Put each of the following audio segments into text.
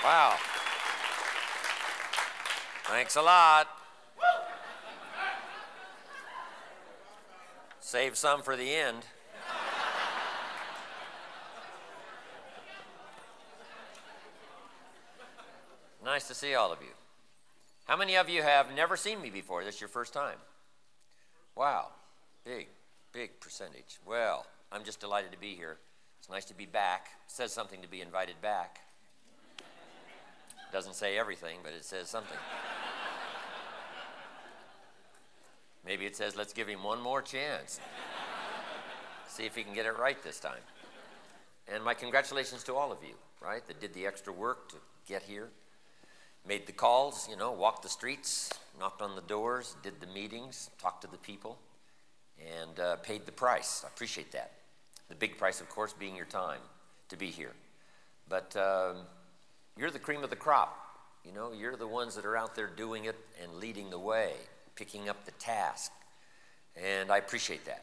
Wow. Thanks a lot. Save some for the end. Nice to see all of you. How many of you have never seen me before? This is your first time? Wow. Big percentage. Well, I'm just delighted to be here. It's nice to be back. It says something to be invited back. Doesn't say everything, but it says something. Maybe it says, let's give him one more chance. See if he can get it right this time. And my congratulations to all of you, right, that did the extra work to get here. Made the calls, you know, walked the streets, knocked on the doors, did the meetings, talked to the people, and paid the price. I appreciate that. The big price, of course, being your time to be here. But you're the cream of the crop. You know, you're the ones that are out there doing it and leading the way, picking up the task. And I appreciate that.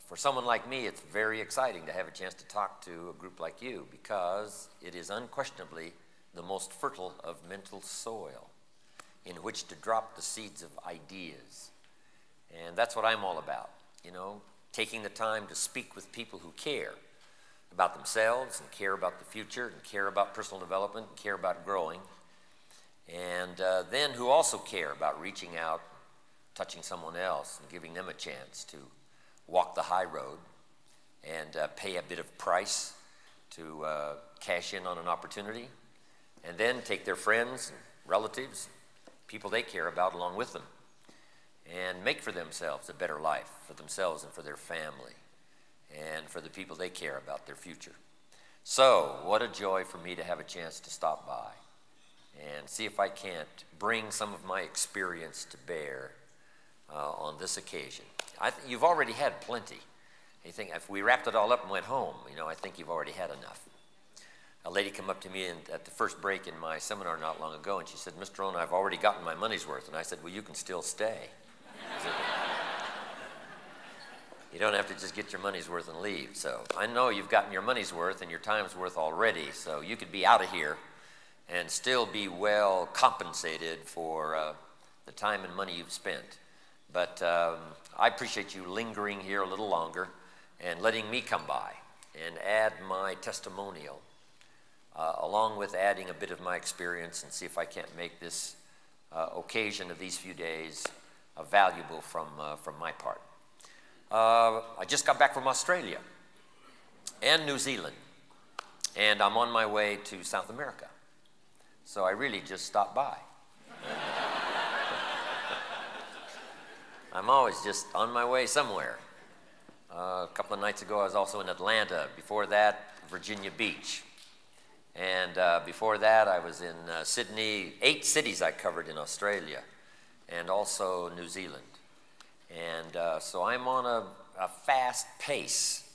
For someone like me, it's very exciting to have a chance to talk to a group like you because it is unquestionably the most fertile of mental soil in which to drop the seeds of ideas. And that's what I'm all about, you know, taking the time to speak with people who care about themselves and care about the future and care about personal development and care about growing, and then who also care about reaching out, touching someone else and giving them a chance to walk the high road and pay a bit of price to cash in on an opportunity, and then take their friends and relatives, people they care about along with them, and make for themselves a better life for themselves and for their family and for the people they care about, their future. So what a joy for me to have a chance to stop by and see if I can't bring some of my experience to bear on this occasion. You've already had plenty. I think if we wrapped it all up and went home, you know, I think you've already had enough. A lady came up to me at the first break in my seminar not long ago, and she said, Mr. Rohn, I've already gotten my money's worth. And I said, well, you can still stay. You don't have to just get your money's worth and leave. So I know you've gotten your money's worth and your time's worth already, so you could be out of here and still be well compensated for the time and money you've spent. But I appreciate you lingering here a little longer and letting me come by and add my testimonial along with adding a bit of my experience and see if I can't make this occasion of these few days valuable from my part. I just got back from Australia and New Zealand, and I'm on my way to South America. So I really just stopped by. I'm always just on my way somewhere. A couple of nights ago, I was also in Atlanta. Before that, Virginia Beach. And before that, I was in Sydney. 8 cities I covered in Australia, and also New Zealand. And so I'm on a fast pace,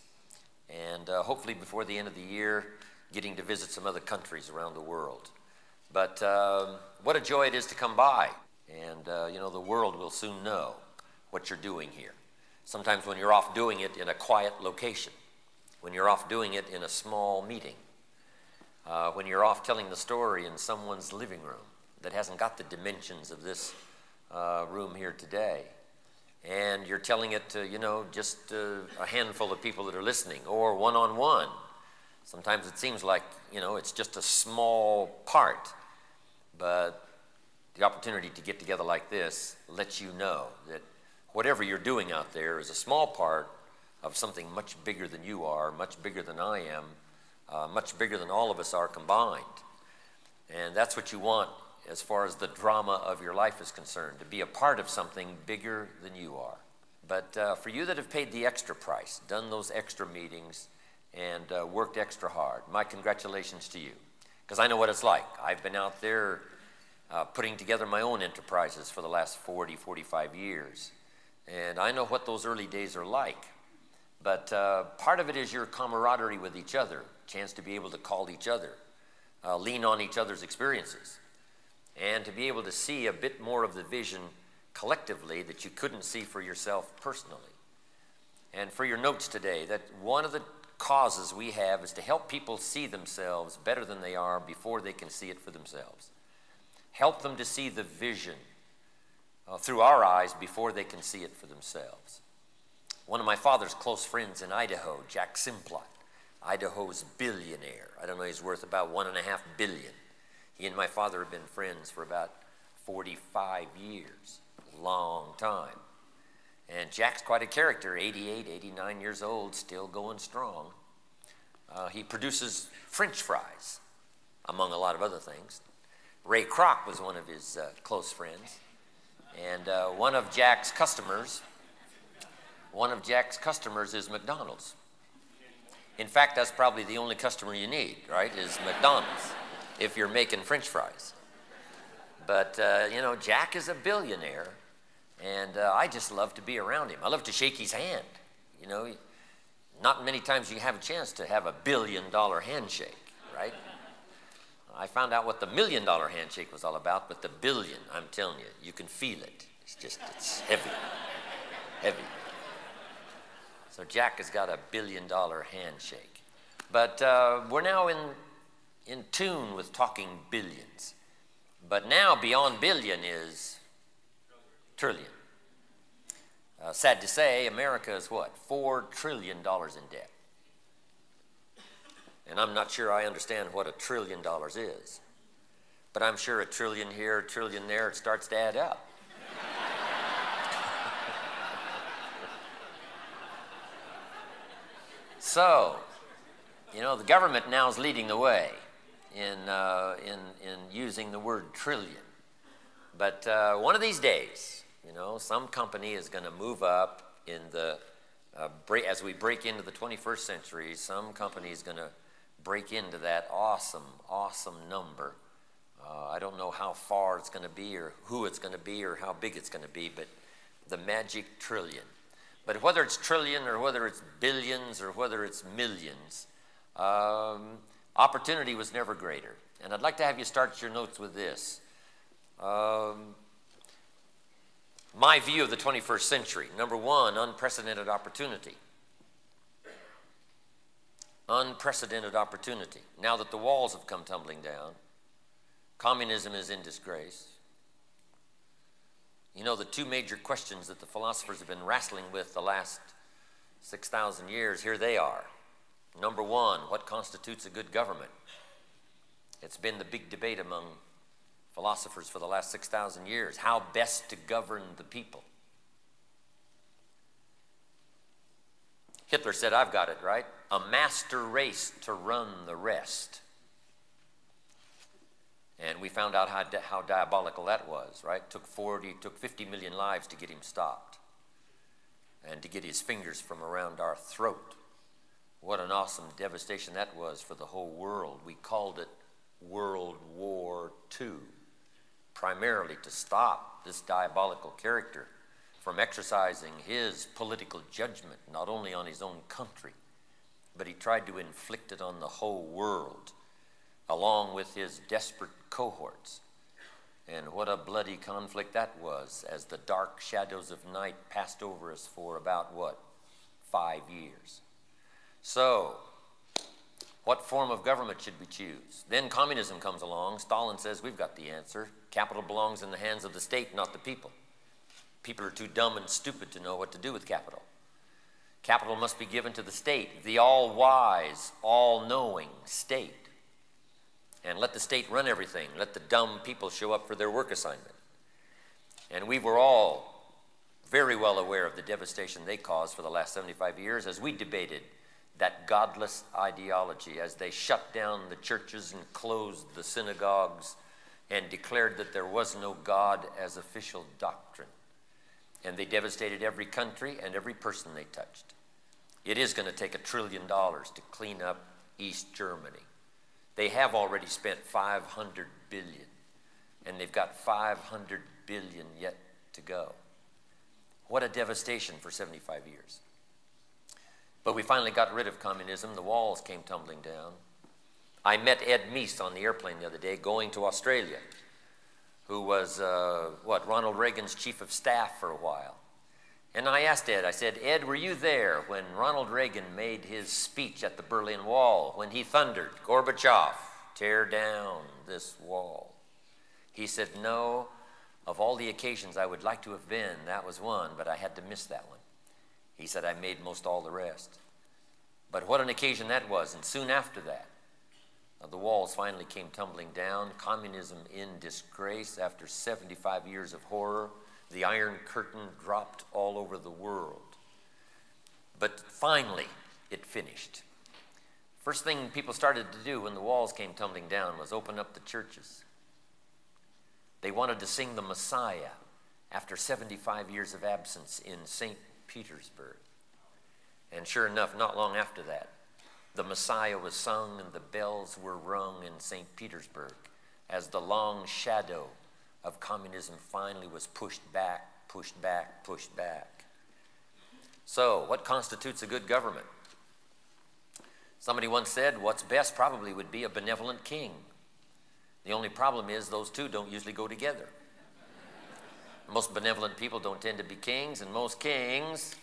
and hopefully before the end of the year, getting to visit some other countries around the world. But what a joy it is to come by, and you know, the world will soon know what you're doing here. Sometimes when you're off doing it in a quiet location, when you're off doing it in a small meeting, when you're off telling the story in someone's living room that hasn't got the dimensions of this room here today, and you're telling it to, you know, just a handful of people that are listening, or one-on-one. Sometimes it seems like, you know, it's just a small part, but the opportunity to get together like this lets you know that whatever you're doing out there is a small part of something much bigger than you are, much bigger than I am, much bigger than all of us are combined. And that's what you want as far as the drama of your life is concerned, to be a part of something bigger than you are. But for you that have paid the extra price, done those extra meetings, and worked extra hard, my congratulations to you. Because I know what it's like. I've been out there putting together my own enterprises for the last 40, 45 years. And I know what those early days are like. But part of it is your camaraderie with each other, chance to be able to call each other, lean on each other's experiences, and to be able to see a bit more of the vision collectively that you couldn't see for yourself personally. And for your notes today, that one of the causes we have is to help people see themselves better than they are before they can see it for themselves. Help them to see the vision through our eyes before they can see it for themselves. One of my father's close friends in Idaho, Jack Simplot, Idaho's billionaire. I don't know, he's worth about $1.5 billion. He and my father have been friends for about 45 years, a long time. And Jack's quite a character, 88, 89 years old, still going strong. He produces French fries, among a lot of other things. Ray Kroc was one of his close friends. And one of Jack's customers is McDonald's. In fact, that's probably the only customer you need, right, is McDonald's, if you're making French fries. But, you know, Jack is a billionaire, and I just love to be around him. I love to shake his hand. You know, not many times you have a chance to have a $1 billion handshake, right? I found out what the $1 million handshake was all about, but the billion, I'm telling you, you can feel it. It's heavy, heavy. So Jack has got a $1 billion handshake. But we're now in tune with talking billions. But now beyond billion is trillion. Sad to say, America is what? $4 trillion in debt. And I'm not sure I understand what $1 trillion is. But I'm sure $1 trillion here, $1 trillion there, it starts to add up. So, you know, the government now is leading the way in using the word trillion. But one of these days, you know, some company is going to move up in the, as we break into the 21st century, some company is going to break into that awesome, awesome number. I don't know how far it's going to be or who it's going to be or how big it's going to be, but the magic trillion. But whether it's trillion or whether it's billions or whether it's millions, opportunity was never greater. And I'd like to have you start your notes with this. My view of the 21st century. Number one, unprecedented opportunity. Unprecedented opportunity. Now that the walls have come tumbling down, communism is in disgrace. You know, the two major questions that the philosophers have been wrestling with the last 6,000 years, here they are. Number one, what constitutes a good government? It's been the big debate among philosophers for the last 6,000 years. How best to govern the people? Hitler said, I've got it, right? A master race to run the rest. And we found out how diabolical that was, right? Took 50 million lives to get him stopped and to get his fingers from around our throat. What an awesome devastation that was for the whole world. We called it World War II, primarily to stop this diabolical character from exercising his political judgment, not only on his own country, but he tried to inflict it on the whole world, along with his desperate cohorts. And what a bloody conflict that was, as the dark shadows of night passed over us for about, what, 5 years. So, what form of government should we choose? Then communism comes along. Stalin says, we've got the answer. Capital belongs in the hands of the state, not the people. People are too dumb and stupid to know what to do with capital. Capital must be given to the state, the all-wise, all-knowing state. And let the state run everything. Let the dumb people show up for their work assignment. And we were all very well aware of the devastation they caused for the last 75 years as we debated that godless ideology, as they shut down the churches and closed the synagogues and declared that there was no God as official doctrine. And they devastated every country and every person they touched. It is going to take $1 trillion to clean up East Germany. They have already spent $500 billion, and they've got $500 billion yet to go. What a devastation for 75 years. But we finally got rid of communism. The walls came tumbling down. I met Ed Meese on the airplane the other day going to Australia, who was, Ronald Reagan's chief of staff for a while. And I asked Ed, I said, Ed, were you there when Ronald Reagan made his speech at the Berlin Wall, when he thundered, Gorbachev, tear down this wall? He said, no, of all the occasions I would like to have been, that was one, but I had to miss that one. He said, I made most all the rest. But what an occasion that was, and soon after that, the walls finally came tumbling down, communism in disgrace after 75 years of horror. The Iron Curtain dropped all over the world. But finally, it finished. First thing people started to do when the walls came tumbling down was open up the churches. They wanted to sing the Messiah after 75 years of absence in St. Petersburg. And sure enough, not long after that, the Messiah was sung and the bells were rung in St. Petersburg as the long shadow of communism finally was pushed back, pushed back, pushed back. So, what constitutes a good government? Somebody once said, what's best probably would be a benevolent king. The only problem is those two don't usually go together. Most benevolent people don't tend to be kings, and most kings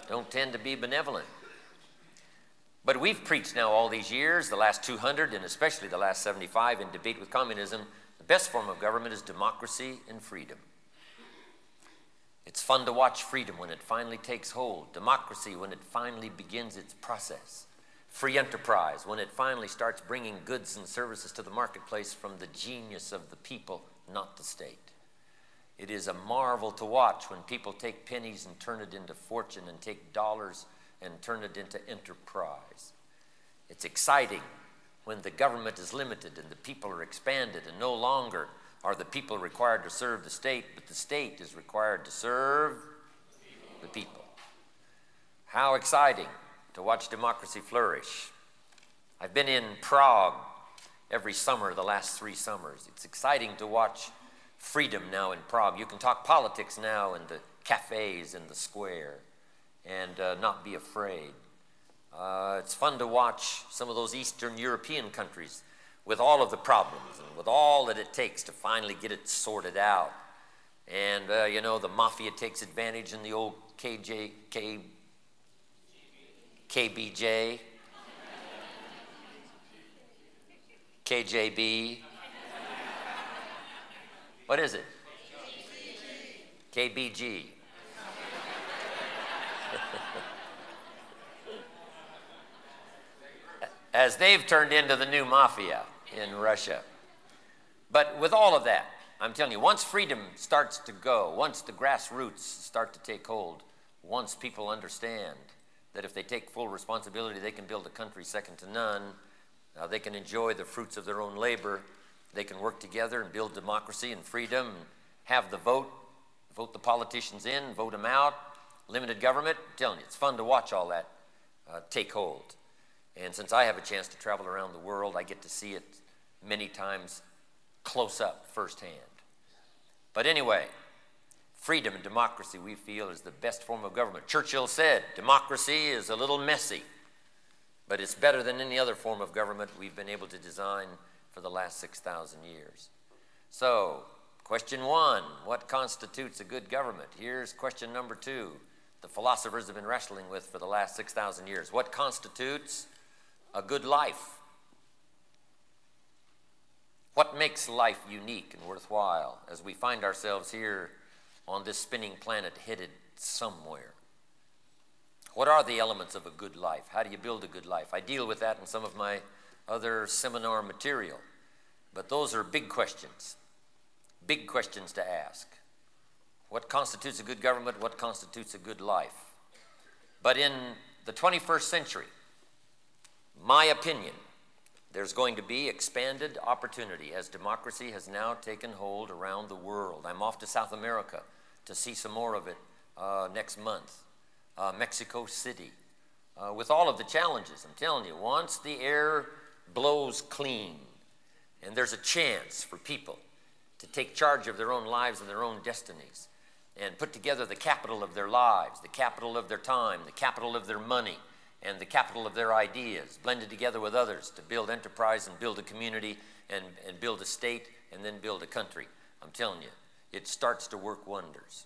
don't tend to be benevolent. But we've preached now all these years, the last 200 and especially the last 75 in debate with communism, the best form of government is democracy and freedom. It's fun to watch freedom when it finally takes hold, democracy when it finally begins its process, free enterprise when it finally starts bringing goods and services to the marketplace from the genius of the people, not the state. It is a marvel to watch when people take pennies and turn it into fortune and take dollars and turn it into enterprise. It's exciting when the government is limited and the people are expanded, and no longer are the people required to serve the state, but the state is required to serve the people. How exciting to watch democracy flourish. I've been in Prague every summer, the last 3 summers. It's exciting to watch freedom now in Prague. You can talk politics now in the cafes in the square and not be afraid. It's fun to watch some of those Eastern European countries with all of the problems and with all that it takes to finally get it sorted out. And, you know, the mafia takes advantage in the old KBJ, KJB. What is it? KBG. As they've turned into the new mafia in Russia. But with all of that, I'm telling you, once freedom starts to go, once the grassroots start to take hold, once people understand that if they take full responsibility, they can build a country second to none, they can enjoy the fruits of their own labor, they can work together and build democracy and freedom, and have the vote the politicians in, vote them out, limited government. I'm telling you, it's fun to watch all that take hold. And since I have a chance to travel around the world, I get to see it many times close up, firsthand. But anyway, freedom and democracy, we feel, is the best form of government. Churchill said, democracy is a little messy, but it's better than any other form of government we've been able to design for the last 6,000 years. So, question 1, what constitutes a good government? Here's question number 2, the philosophers have been wrestling with for the last 6,000 years. What constitutes a good life? What makes life unique and worthwhile as we find ourselves here on this spinning planet headed somewhere? What are the elements of a good life? How do you build a good life? I deal with that in some of my other seminar material. But those are big questions to ask. What constitutes a good government? What constitutes a good life? But in the 21st century, my opinion, there's going to be expanded opportunity as democracy has now taken hold around the world. I'm off to South America to see some more of it next month. Mexico City, with all of the challenges. I'm telling you, once the air blows clean and there's a chance for people to take charge of their own lives and their own destinies and put together the capital of their lives, the capital of their time, the capital of their money, and the capital of their ideas, blended together with others to build enterprise and build a community and build a state and then build a country. I'm telling you, it starts to work wonders.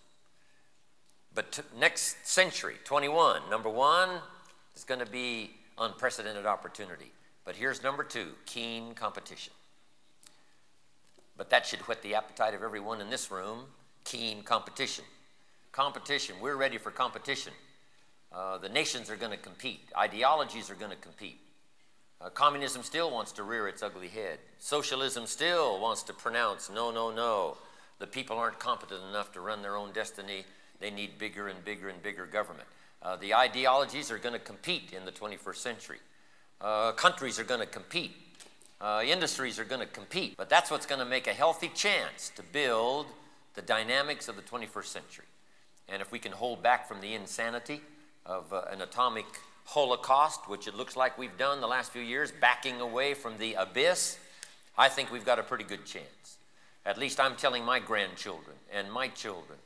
But next century, 21, number one is going to be unprecedented opportunity. But here's number two, keen competition. But that should whet the appetite of everyone in this room, keen competition. Competition, we're ready for competition. The nations are going to compete. Ideologies are going to compete. Communism still wants to rear its ugly head. Socialism still wants to pronounce, no, no, no. The people aren't competent enough to run their own destiny. They need bigger and bigger and bigger government. The ideologies are going to compete in the 21st century. Countries are going to compete. Industries are going to compete. But that's what's going to make a healthy chance to build the dynamics of the 21st century. And if we can hold back from the insanity of an atomic holocaust, which it looks like we've done the last few years, backing away from the abyss, I think we've got a pretty good chance. At least I'm telling my grandchildren and my children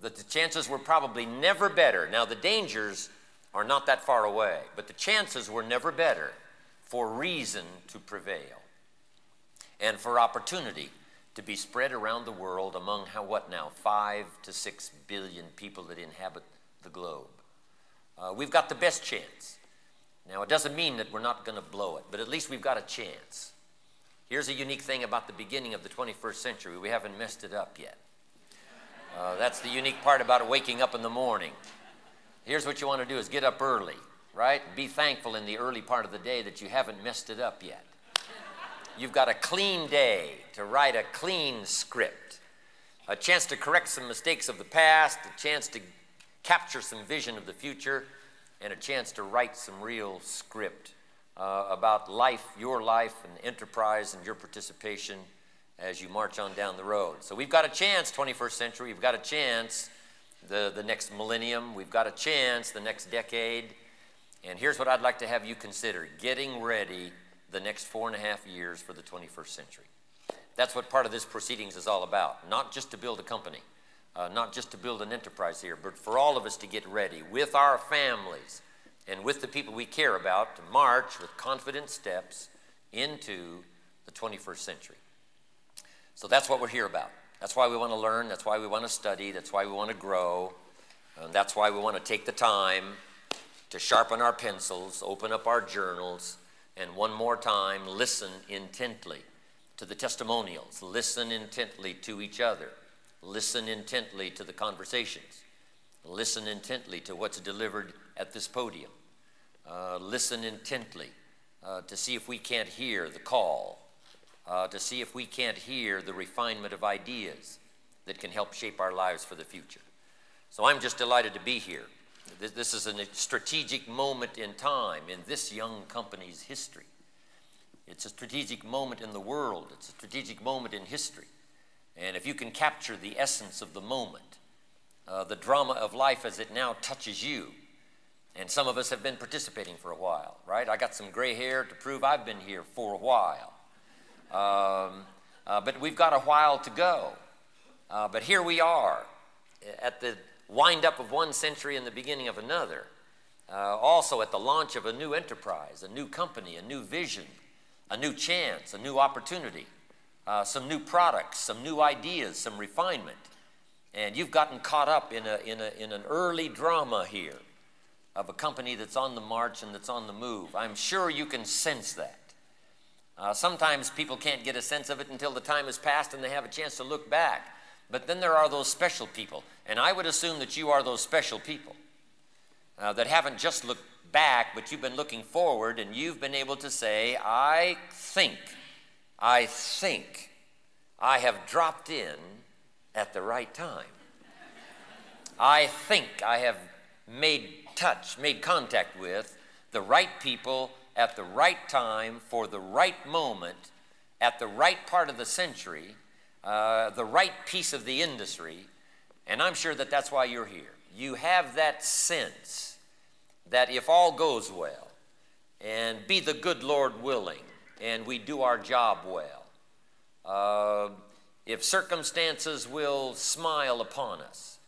that the chances were probably never better. Now, the dangers are not that far away, but the chances were never better for reason to prevail and for opportunity to be spread around the world among, 5 to 6 billion people that inhabit the globe. We've got the best chance. Now, it doesn't mean that we're not going to blow it, but at least we've got a chance. Here's a unique thing about the beginning of the 21st century. We haven't messed it up yet. That's the unique part about waking up in the morning. Here's what you want to do is get up early, right? Be thankful in the early part of the day that you haven't messed it up yet. You've got a clean day to write a clean script, a chance to correct some mistakes of the past, a chance to capture some vision of the future, and a chance to write some real script about life, your life, and enterprise, and your participation as you march on down the road. So we've got a chance, 21st century. We've got a chance the next millennium. We've got a chance the next decade. And here's what I'd like to have you consider: getting ready the next 4.5 years for the 21st century. That's what part of this proceedings is all about. Not just to build a company, not just to build an enterprise here, but for all of us to get ready with our families and with the people we care about to march with confident steps into the 21st century. So that's what we're here about. That's why we want to learn. That's why we want to study. That's why we want to grow. That's why we want to take the time to sharpen our pencils, open up our journals, and one more time, listen intently to the testimonials. Listen intently to each other. Listen intently to the conversations. Listen intently to what's delivered at this podium. Listen intently to see if we can't hear the call, to see if we can't hear the refinement of ideas that can help shape our lives for the future. So I'm just delighted to be here. This is a strategic moment in time in this young company's history. It's a strategic moment in the world. It's a strategic moment in history. And if you can capture the essence of the moment, the drama of life as it now touches you, and some of us have been participating for a while, right? I got some gray hair to prove I've been here for a while. But we've got a while to go. But here we are at the wind-up of one century and the beginning of another. Also at the launch of a new enterprise, a new company, a new vision, a new chance, a new opportunity, some new products, some new ideas, some refinement. And you've gotten caught up in an early drama here of a company that's on the march and that's on the move. I'm sure you can sense that. Sometimes people can't get a sense of it until the time has passed and they have a chance to look back. But then there are those special people, and I would assume that you are those special people that haven't just looked back, but you've been looking forward, and you've been able to say, I think I have dropped in at the right time. I think I have made contact with the right people at the right time for the right moment at the right part of the century, the right piece of the industry, and I'm sure that that's why you're here. You have that sense that if all goes well, and be the good Lord willing, and we do our job well, if circumstances will smile upon us,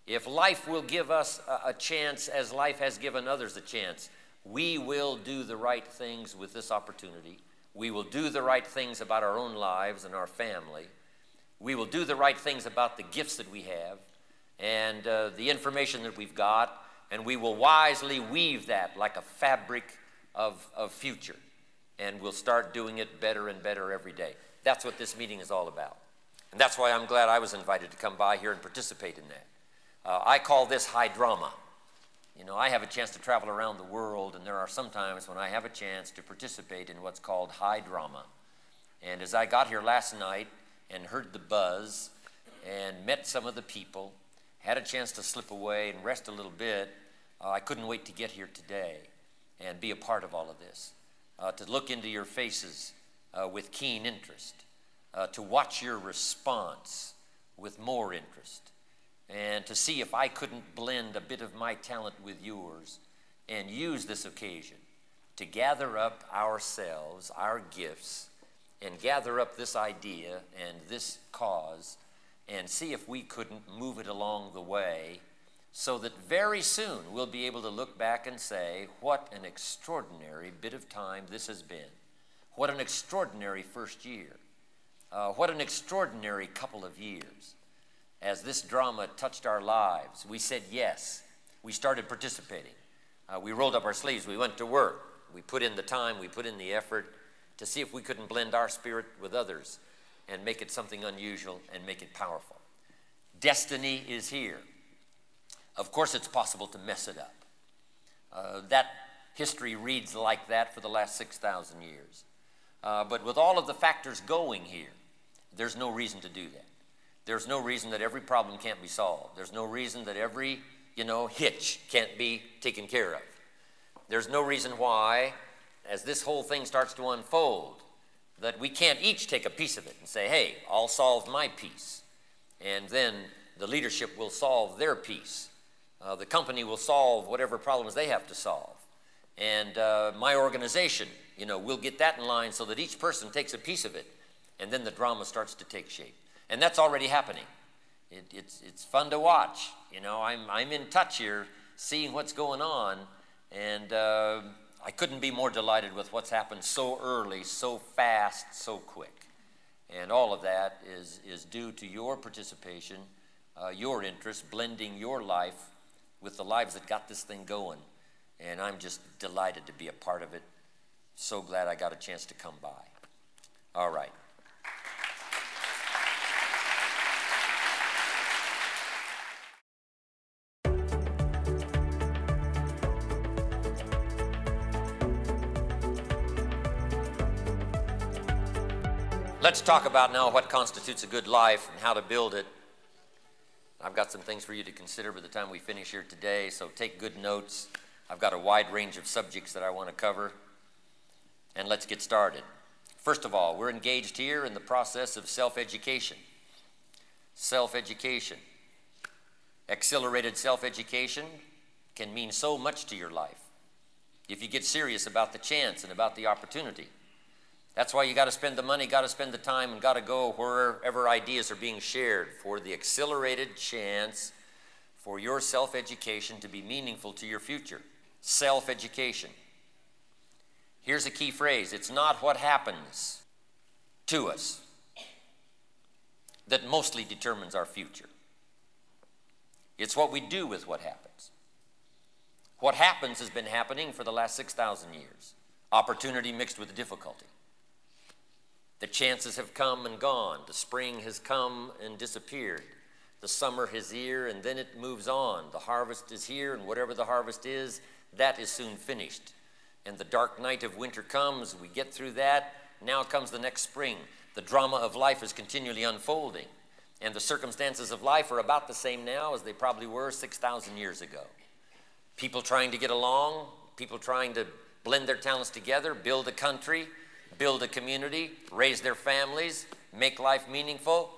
if life will give us a chance as life has given others a chance, we will do the right things with this opportunity. We will do the right things about our own lives and our family. We will do the right things about the gifts that we have, and the information that we've got, and we will wisely weave that like a fabric of future. And we'll start doing it better and better every day. That's what this meeting is all about. And that's why I'm glad I was invited to come by here and participate in that. I call this high drama. You know, I have a chance to travel around the world, and there are some times when I have a chance to participate in what's called high drama. And as I got here last night and heard the buzz and met some of the people, had a chance to slip away and rest a little bit, I couldn't wait to get here today and be a part of all of this. To look into your faces with keen interest, to watch your response with more interest, and to see if I couldn't blend a bit of my talent with yours and use this occasion to gather up ourselves, our gifts, and gather up this idea and this cause and see if we couldn't move it along the way so that very soon we'll be able to look back and say, what an extraordinary bit of time this has been. What an extraordinary first year. What an extraordinary couple of years. As this drama touched our lives, we said yes. We started participating. We rolled up our sleeves. We went to work. We put in the time. We put in the effort to see if we couldn't blend our spirit with others and make it something unusual and make it powerful. Destiny is here. Of course, it's possible to mess it up. That history reads like that for the last 6,000 years. But with all of the factors going here, there's no reason to do that. There's no reason that every problem can't be solved. There's no reason that every, hitch can't be taken care of. There's no reason why, as this whole thing starts to unfold, that we can't each take a piece of it and say, hey, I'll solve my piece. And then the leadership will solve their piece. The company will solve whatever problems they have to solve. And my organization, we'll get that in line so that each person takes a piece of it. And then the drama starts to take shape. And that's already happening. It's fun to watch. I'm in touch here, seeing what's going on. And I couldn't be more delighted with what's happened so early, so fast, so quick. And all of that is due to your participation, your interest, blending your life with the lives that got this thing going. And I'm just delighted to be a part of it. So glad I got a chance to come by. All right. Let's talk about now what constitutes a good life and how to build it. I've got some things for you to consider by the time we finish here today, so take good notes. I've got a wide range of subjects that I want to cover, and let's get started. First of all, we're engaged here in the process of self-education. Self-education. Accelerated self-education can mean so much to your life if you get serious about the chance and about the opportunity. That's why you got to spend the money, got to spend the time, and got to go wherever ideas are being shared for the accelerated chance for your self-education to be meaningful to your future. Self-education. Here's a key phrase. It's not what happens to us that mostly determines our future. It's what we do with what happens. What happens has been happening for the last 6,000 years. Opportunity mixed with difficulty. The chances have come and gone. The spring has come and disappeared. The summer is here and then it moves on. The harvest is here, and whatever the harvest is, that is soon finished. And the dark night of winter comes. We get through that. Now comes the next spring. The drama of life is continually unfolding. And the circumstances of life are about the same now as they probably were 6,000 years ago. People trying to get along, people trying to blend their talents together, build a country, build a community, raise their families, make life meaningful.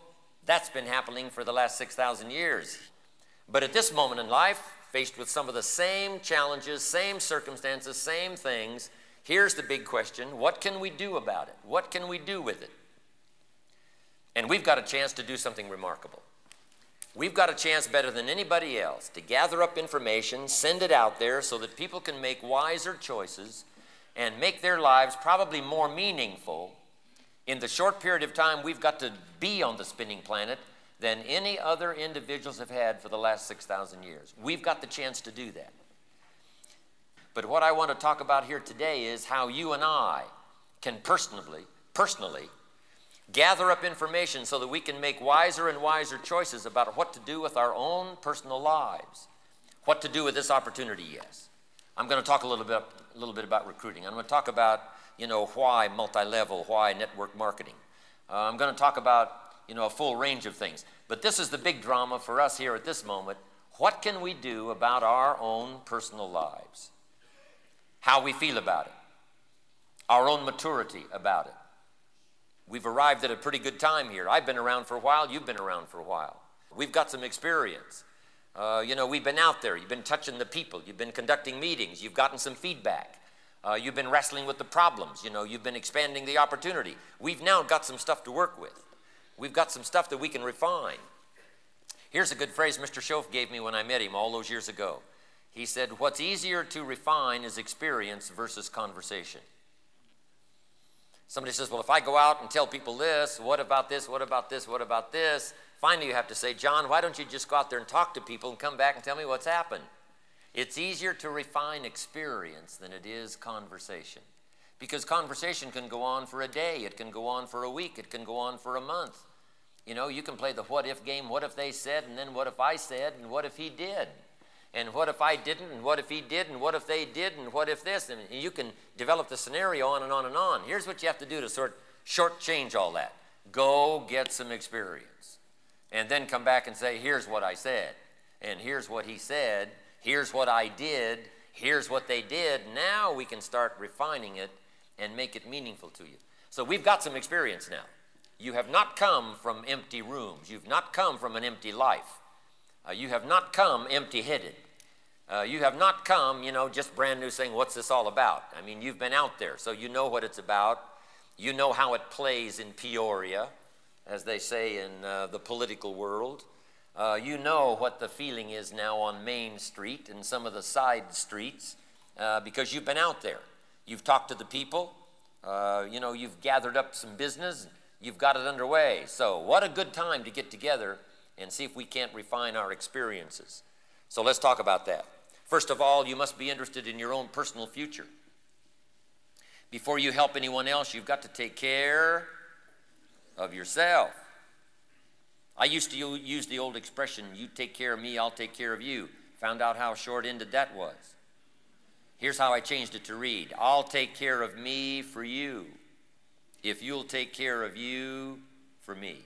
That's been happening for the last 6,000 years. But at this moment in life, faced with some of the same challenges, same circumstances, same things, here's the big question: what can we do about it? What can we do with it? And we've got a chance to do something remarkable. We've got a chance better than anybody else to gather up information, send it out there so that people can make wiser choices and make their lives probably more meaningful in the short period of time we've got to be on the spinning planet than any other individuals have had for the last 6,000 years. We've got the chance to do that. But what I want to talk about here today is how you and I can personally gather up information so that we can make wiser and wiser choices about what to do with our own personal lives. What to do with this opportunity, yes. I'm going to talk a little bit about recruiting. I'm going to talk about, why multi-level, why network marketing. I'm going to talk about, a full range of things. But this is the big drama for us here at this moment. What can we do about our own personal lives? How we feel about it. Our own maturity about it. We've arrived at a pretty good time here. I've been around for a while. You've been around for a while. We've got some experience. We've been out there. You've been touching the people. You've been conducting meetings. You've gotten some feedback. You've been wrestling with the problems. You've been expanding the opportunity. We've now got some stuff to work with. We've got some stuff that we can refine. Here's a good phrase Mr. Schoaf gave me when I met him all those years ago. He said, what's easier to refine is experience versus conversation. Somebody says, well, if I go out and tell people this, what about this, what about this, what about this? Finally, you have to say, John, why don't you just go out there and talk to people and come back and tell me what's happened? It's easier to refine experience than it is conversation. Because conversation can go on for a day, it can go on for a week, it can go on for a month. You can play the what if game, what if they said, and then what if I said, and what if he did? And what if I didn't, and what if he did, and what if they did, and what if this? And you can develop the scenario on and on and on. Here's what you have to do to shortchange all that. Go get some experience. And then come back and say, here's what I said, and here's what he said, here's what I did, here's what they did. Now we can start refining it and make it meaningful to you. So we've got some experience now. You have not come from empty rooms. You've not come from an empty life. You have not come empty-headed. You have not come, just brand new saying, what's this all about? I mean, you've been out there, so you know what it's about. You know how it plays in Peoria, as they say in the political world. You know what the feeling is now on Main Street and some of the side streets because you've been out there. You've talked to the people. You've gathered up some business. You've got it underway. So what a good time to get together and see if we can't refine our experiences. So let's talk about that. First of all, you must be interested in your own personal future. Before you help anyone else, you've got to take care of yourself. I used to use the old expression, you take care of me, I'll take care of you. Found out how short-ended that was. Here's how I changed it to read. I'll take care of me for you, if you'll take care of you for me.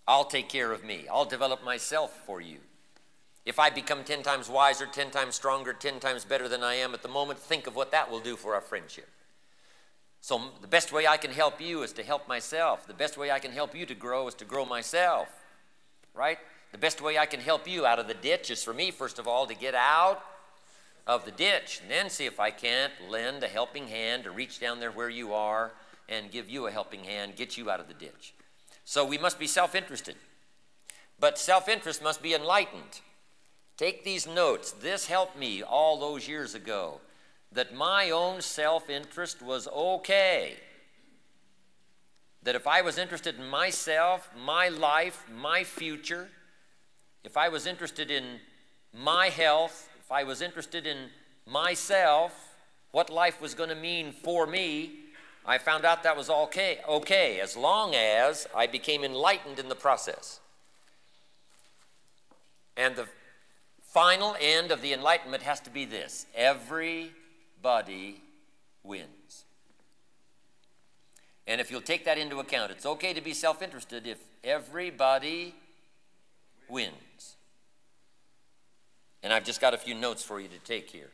I'll take care of me. I'll develop myself for you. If I become 10 times wiser, 10 times stronger, 10 times better than I am at the moment, think of what that will do for our friendship. So the best way I can help you is to help myself. The best way I can help you to grow is to grow myself, right? The best way I can help you out of the ditch is for me, first of all, to get out of the ditch and then see if I can't lend a helping hand to reach down there where you are and give you a helping hand, get you out of the ditch. So we must be self-interested, but self-interest must be enlightened. Take these notes. This helped me all those years ago, that my own self-interest was okay. That if I was interested in myself, my life, my future, if I was interested in my health, if I was interested in myself, what life was going to mean for me, I found out that was okay, as long as I became enlightened in the process. And the final end of the enlightenment has to be this: everybody wins. And if you'll take that into account, it's okay to be self-interested if everybody wins. And I've just got a few notes for you to take here.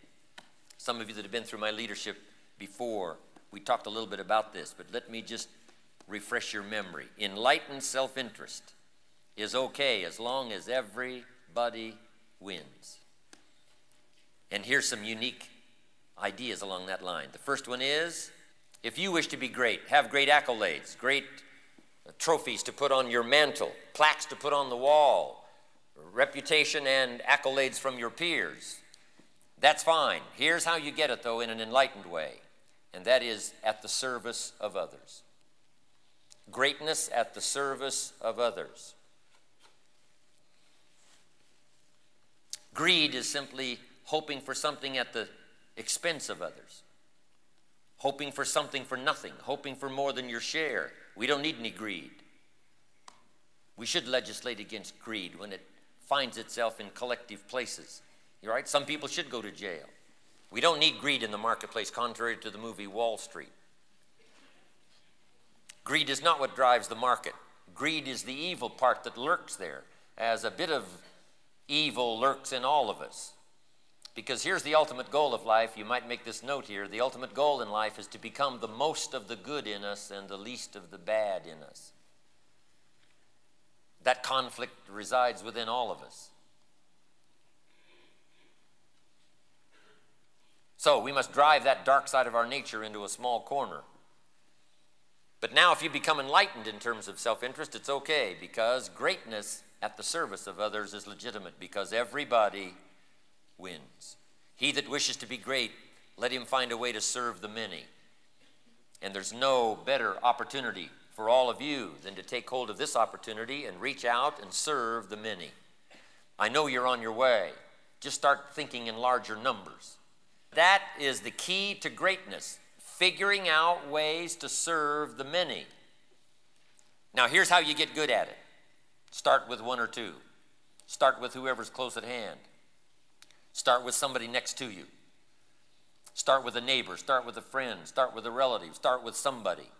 Some of you that have been through my leadership before, we talked a little bit about this, but let me just refresh your memory. Enlightened self-interest is okay as long as everybody wins. And here's some unique ideas along that line. The first one is, if you wish to be great, have great accolades, great trophies to put on your mantle, plaques to put on the wall, reputation and accolades from your peers, that's fine. Here's how you get it, though, in an enlightened way. And that is at the service of others. Greatness at the service of others. Greed is simply hoping for something at the expense of others. Hoping for something for nothing. Hoping for more than your share. We don't need any greed. We should legislate against greed when it finds itself in collective places. You're right? Some people should go to jail. We don't need greed in the marketplace, contrary to the movie Wall Street. Greed is not what drives the market. Greed is the evil part that lurks there, as a bit of evil lurks in all of us. Because here's the ultimate goal of life. You might make this note here. The ultimate goal in life is to become the most of the good in us and the least of the bad in us. That conflict resides within all of us. So we must drive that dark side of our nature into a small corner. But now if you become enlightened in terms of self-interest, it's okay, because greatness at the service of others is legitimate, because everybody wins. He that wishes to be great, let him find a way to serve the many. And there's no better opportunity for all of you than to take hold of this opportunity and reach out and serve the many. I know you're on your way. Just start thinking in larger numbers. That is the key to greatness, figuring out ways to serve the many. Now here's how you get good at it. Start with one or two. Start with whoever's close at hand. Start with somebody next to you. Start with a neighbor. Start with a friend. Start with a relative. Start with somebody.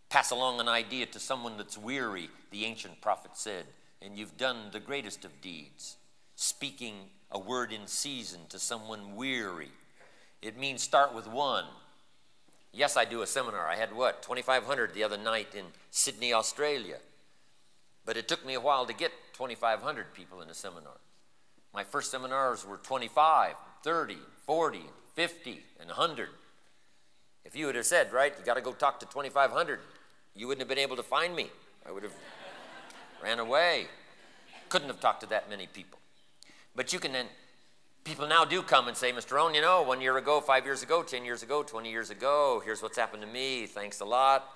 Pass along an idea to someone that's weary, the ancient prophet said, and you've done the greatest of deeds. Speaking a word in season to someone weary. It means start with one. Yes, I do a seminar. I had 2,500 the other night in Sydney, Australia. But it took me a while to get 2,500 people in a seminar. My first seminars were 25, 30, 40, 50, and 100. If you would have said, right, you got to go talk to 2,500, you wouldn't have been able to find me. I would have ran away. Couldn't have talked to that many people. But you can then, people now do come and say, Mr. Rohn, you know, 1 year ago, 5 years ago, 10 years ago, 20 years ago, here's what's happened to me, thanks a lot.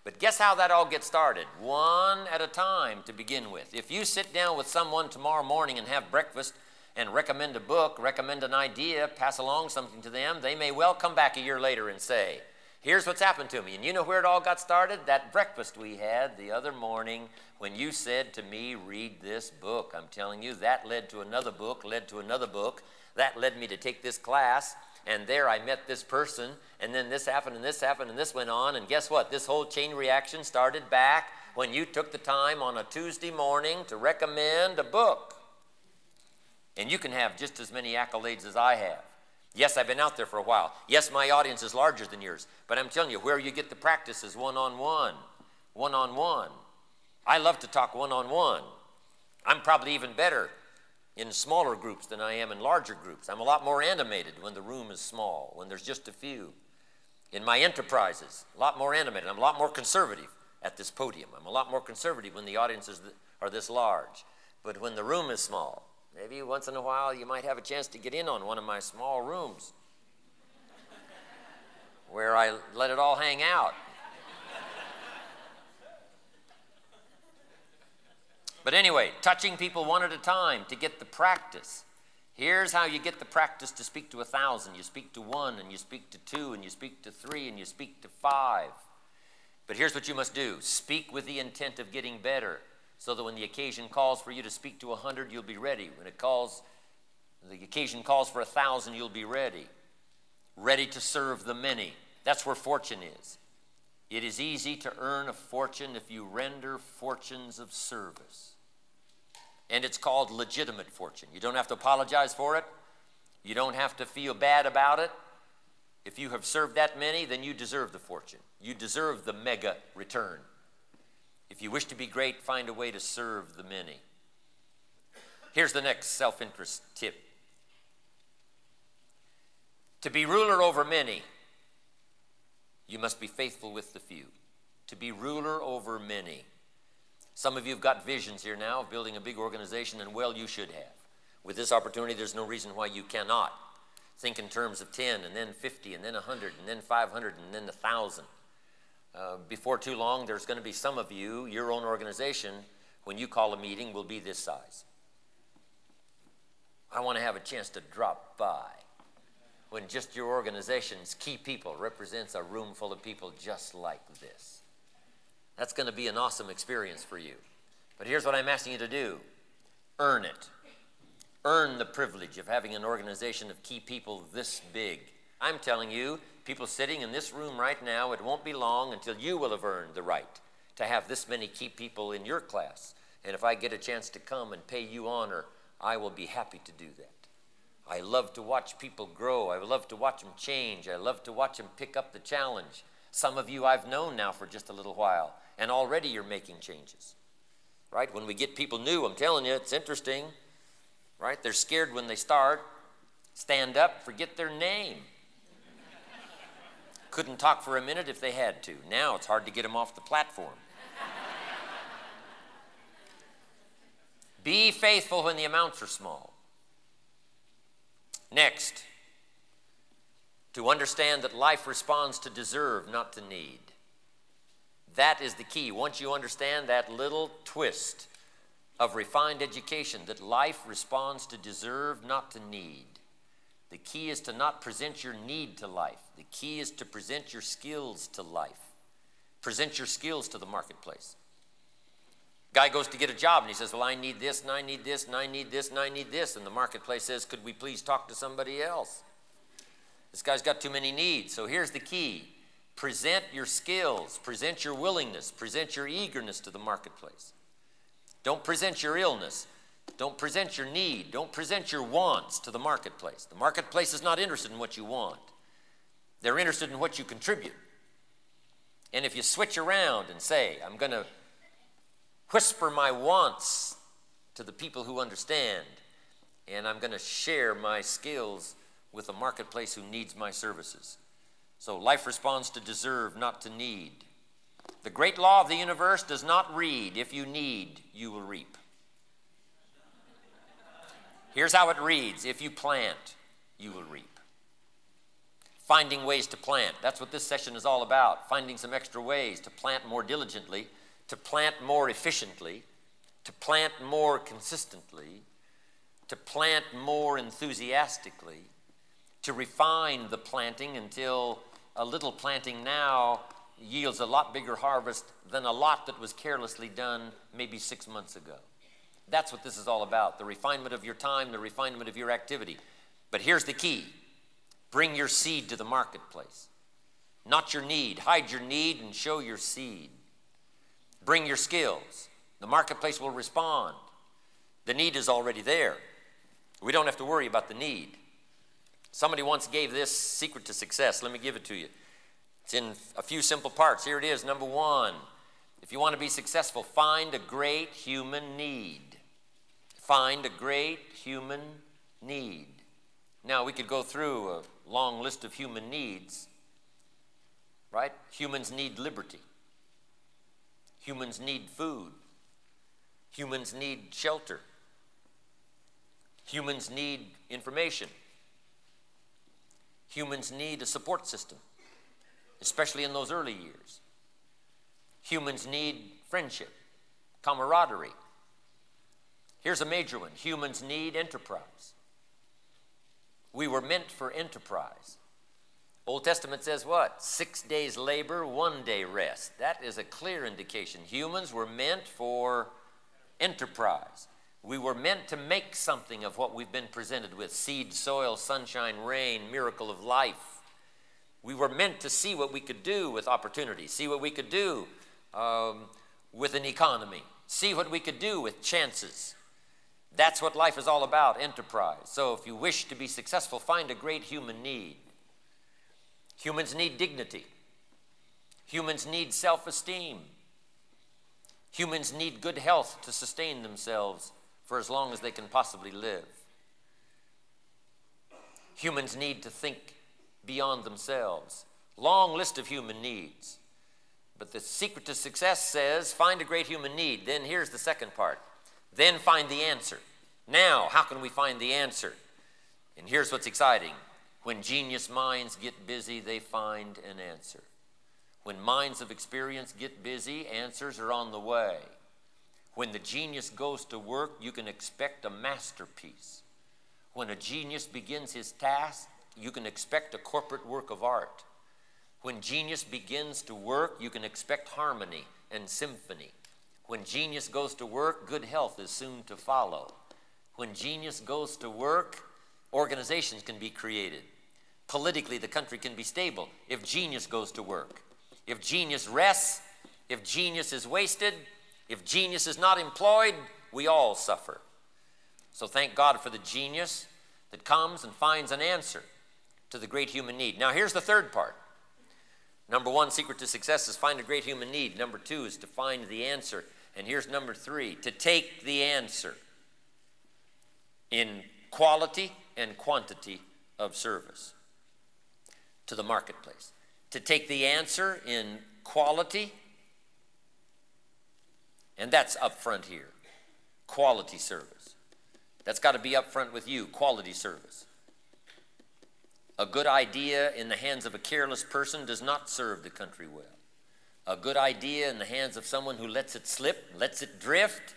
But guess how that all gets started? One at a time to begin with. If you sit down with someone tomorrow morning and have breakfast and recommend a book, recommend an idea, pass along something to them, they may well come back a year later and say, here's what's happened to me. And you know where it all got started? That breakfast we had the other morning when you said to me, read this book. I'm telling you, that led to another book, led to another book. That led me to take this class. And there I met this person, and then this happened, and this happened, and this went on. And guess what? This whole chain reaction started back when you took the time on a Tuesday morning to recommend a book. And you can have just as many accolades as I have. Yes, I've been out there for a while. Yes, my audience is larger than yours. But I'm telling you, where you get the practice is one-on-one. One-on-one. I love to talk one-on-one. I'm probably even better in smaller groups than I am in larger groups. I'm a lot more animated when the room is small, when there's just a few. In my enterprises, a lot more animated. I'm a lot more conservative at this podium. I'm a lot more conservative when the audiences are this large. But when the room is small, maybe once in a while you might have a chance to get in on one of my small rooms where I let it all hang out. But anyway, touching people one at a time to get the practice. Here's how you get the practice to speak to 1,000. You speak to 1, and you speak to 2, and you speak to 3, and you speak to 5. But here's what you must do. Speak with the intent of getting better, so that when the occasion calls for you to speak to 100, you'll be ready. When the occasion calls for 1,000, you'll be ready. Ready to serve the many. That's where fortune is. It is easy to earn a fortune if you render fortunes of service. And it's called legitimate fortune. You don't have to apologize for it. You don't have to feel bad about it. If you have served that many, then you deserve the fortune. You deserve the mega return. If you wish to be great, find a way to serve the many. Here's the next self-interest tip. To be ruler over many, you must be faithful with the few. To be ruler over many. Some of you have got visions here now of building a big organization, and well, you should have. With this opportunity, there's no reason why you cannot. Think in terms of 10, and then 50, and then 100, and then 500, and then 1,000. Before too long, there's going to be some of you, your own organization, when you call a meeting, will be this size. I want to have a chance to drop by when just your organization's key people represents a room full of people just like this. That's going to be an awesome experience for you. But here's what I'm asking you to do. Earn it. Earn the privilege of having an organization of key people this big. I'm telling you, people sitting in this room right now, it won't be long until you will have earned the right to have this many key people in your class. And if I get a chance to come and pay you honor, I will be happy to do that. I love to watch people grow. I love to watch them change. I love to watch them pick up the challenge. Some of you I've known now for just a little while, and already you're making changes. Right? When we get people new, I'm telling you, it's interesting. Right? They're scared when they start. Stand up, forget their name. Couldn't talk for a minute if they had to. Now it's hard to get them off the platform. Be faithful when the amounts are small. Next, to understand that life responds to deserve, not to need. That is the key. Once you understand that little twist of refined education, that life responds to deserve, not to need. The key is to not present your need to life. The key is to present your skills to life. Present your skills to the marketplace. Guy goes to get a job and he says, well, I need this, and I need this, and I need this, and I need this. And the marketplace says, could we please talk to somebody else? This guy's got too many needs. So here's the key. Present your skills, present your willingness, present your eagerness to the marketplace. Don't present your illness. Don't present your need. Don't present your wants to the marketplace. The marketplace is not interested in what you want. They're interested in what you contribute. And if you switch around and say, I'm going to whisper my wants to the people who understand, and I'm going to share my skills with a marketplace who needs my services. So life responds to deserve, not to need. The great law of the universe does not read, if you need, you will reap. Here's how it reads. If you plant, you will reap. Finding ways to plant. That's what this session is all about. Finding some extra ways to plant more diligently, to plant more efficiently, to plant more consistently, to plant more enthusiastically, to refine the planting until a little planting now yields a lot bigger harvest than a lot that was carelessly done maybe 6 months ago. That's what this is all about, the refinement of your time, the refinement of your activity. But here's the key. Bring your seed to the marketplace. Not your need. Hide your need and show your seed. Bring your skills. The marketplace will respond. The need is already there. We don't have to worry about the need. Somebody once gave this secret to success. Let me give it to you. It's in a few simple parts. Here it is. Number one, if you want to be successful, find a great human need. Find a great human need. Now, we could go through a long list of human needs, right? Humans need liberty. Humans need food. Humans need shelter. Humans need information. Humans need a support system, especially in those early years. Humans need friendship, camaraderie. Here's a major one. Humans need enterprise. We were meant for enterprise. Old Testament says what? 6 days labor, 1 day rest. That is a clear indication. Humans were meant for enterprise. We were meant to make something of what we've been presented with. Seed, soil, sunshine, rain, miracle of life. We were meant to see what we could do with opportunity. See what we could do with an economy. See what we could do with chances. That's what life is all about, enterprise. So if you wish to be successful, find a great human need. Humans need dignity. Humans need self-esteem. Humans need good health to sustain themselves for as long as they can possibly live. Humans need to think beyond themselves. Long list of human needs. But the secret to success says, find a great human need. Then here's the second part. Then find the answer. Now, how can we find the answer? And here's what's exciting. When genius minds get busy, they find an answer. When minds of experience get busy, answers are on the way. When the genius goes to work, you can expect a masterpiece. When a genius begins his task, you can expect a corporate work of art. When genius begins to work, you can expect harmony and symphony. When genius goes to work, good health is soon to follow. When genius goes to work, organizations can be created. Politically, the country can be stable if genius goes to work. If genius rests, if genius is wasted, if genius is not employed, we all suffer. So thank God for the genius that comes and finds an answer to the great human need. Now here's the third part. Number one, secret to success is find a great human need. Number two is to find the answer. And here's number three, to take the answer in quality and quantity of service to the marketplace. To take the answer in quality, and that's up front here, quality service. That's got to be up front with you, quality service. A good idea in the hands of a careless person does not serve the country well. A good idea in the hands of someone who lets it slip, lets it drift,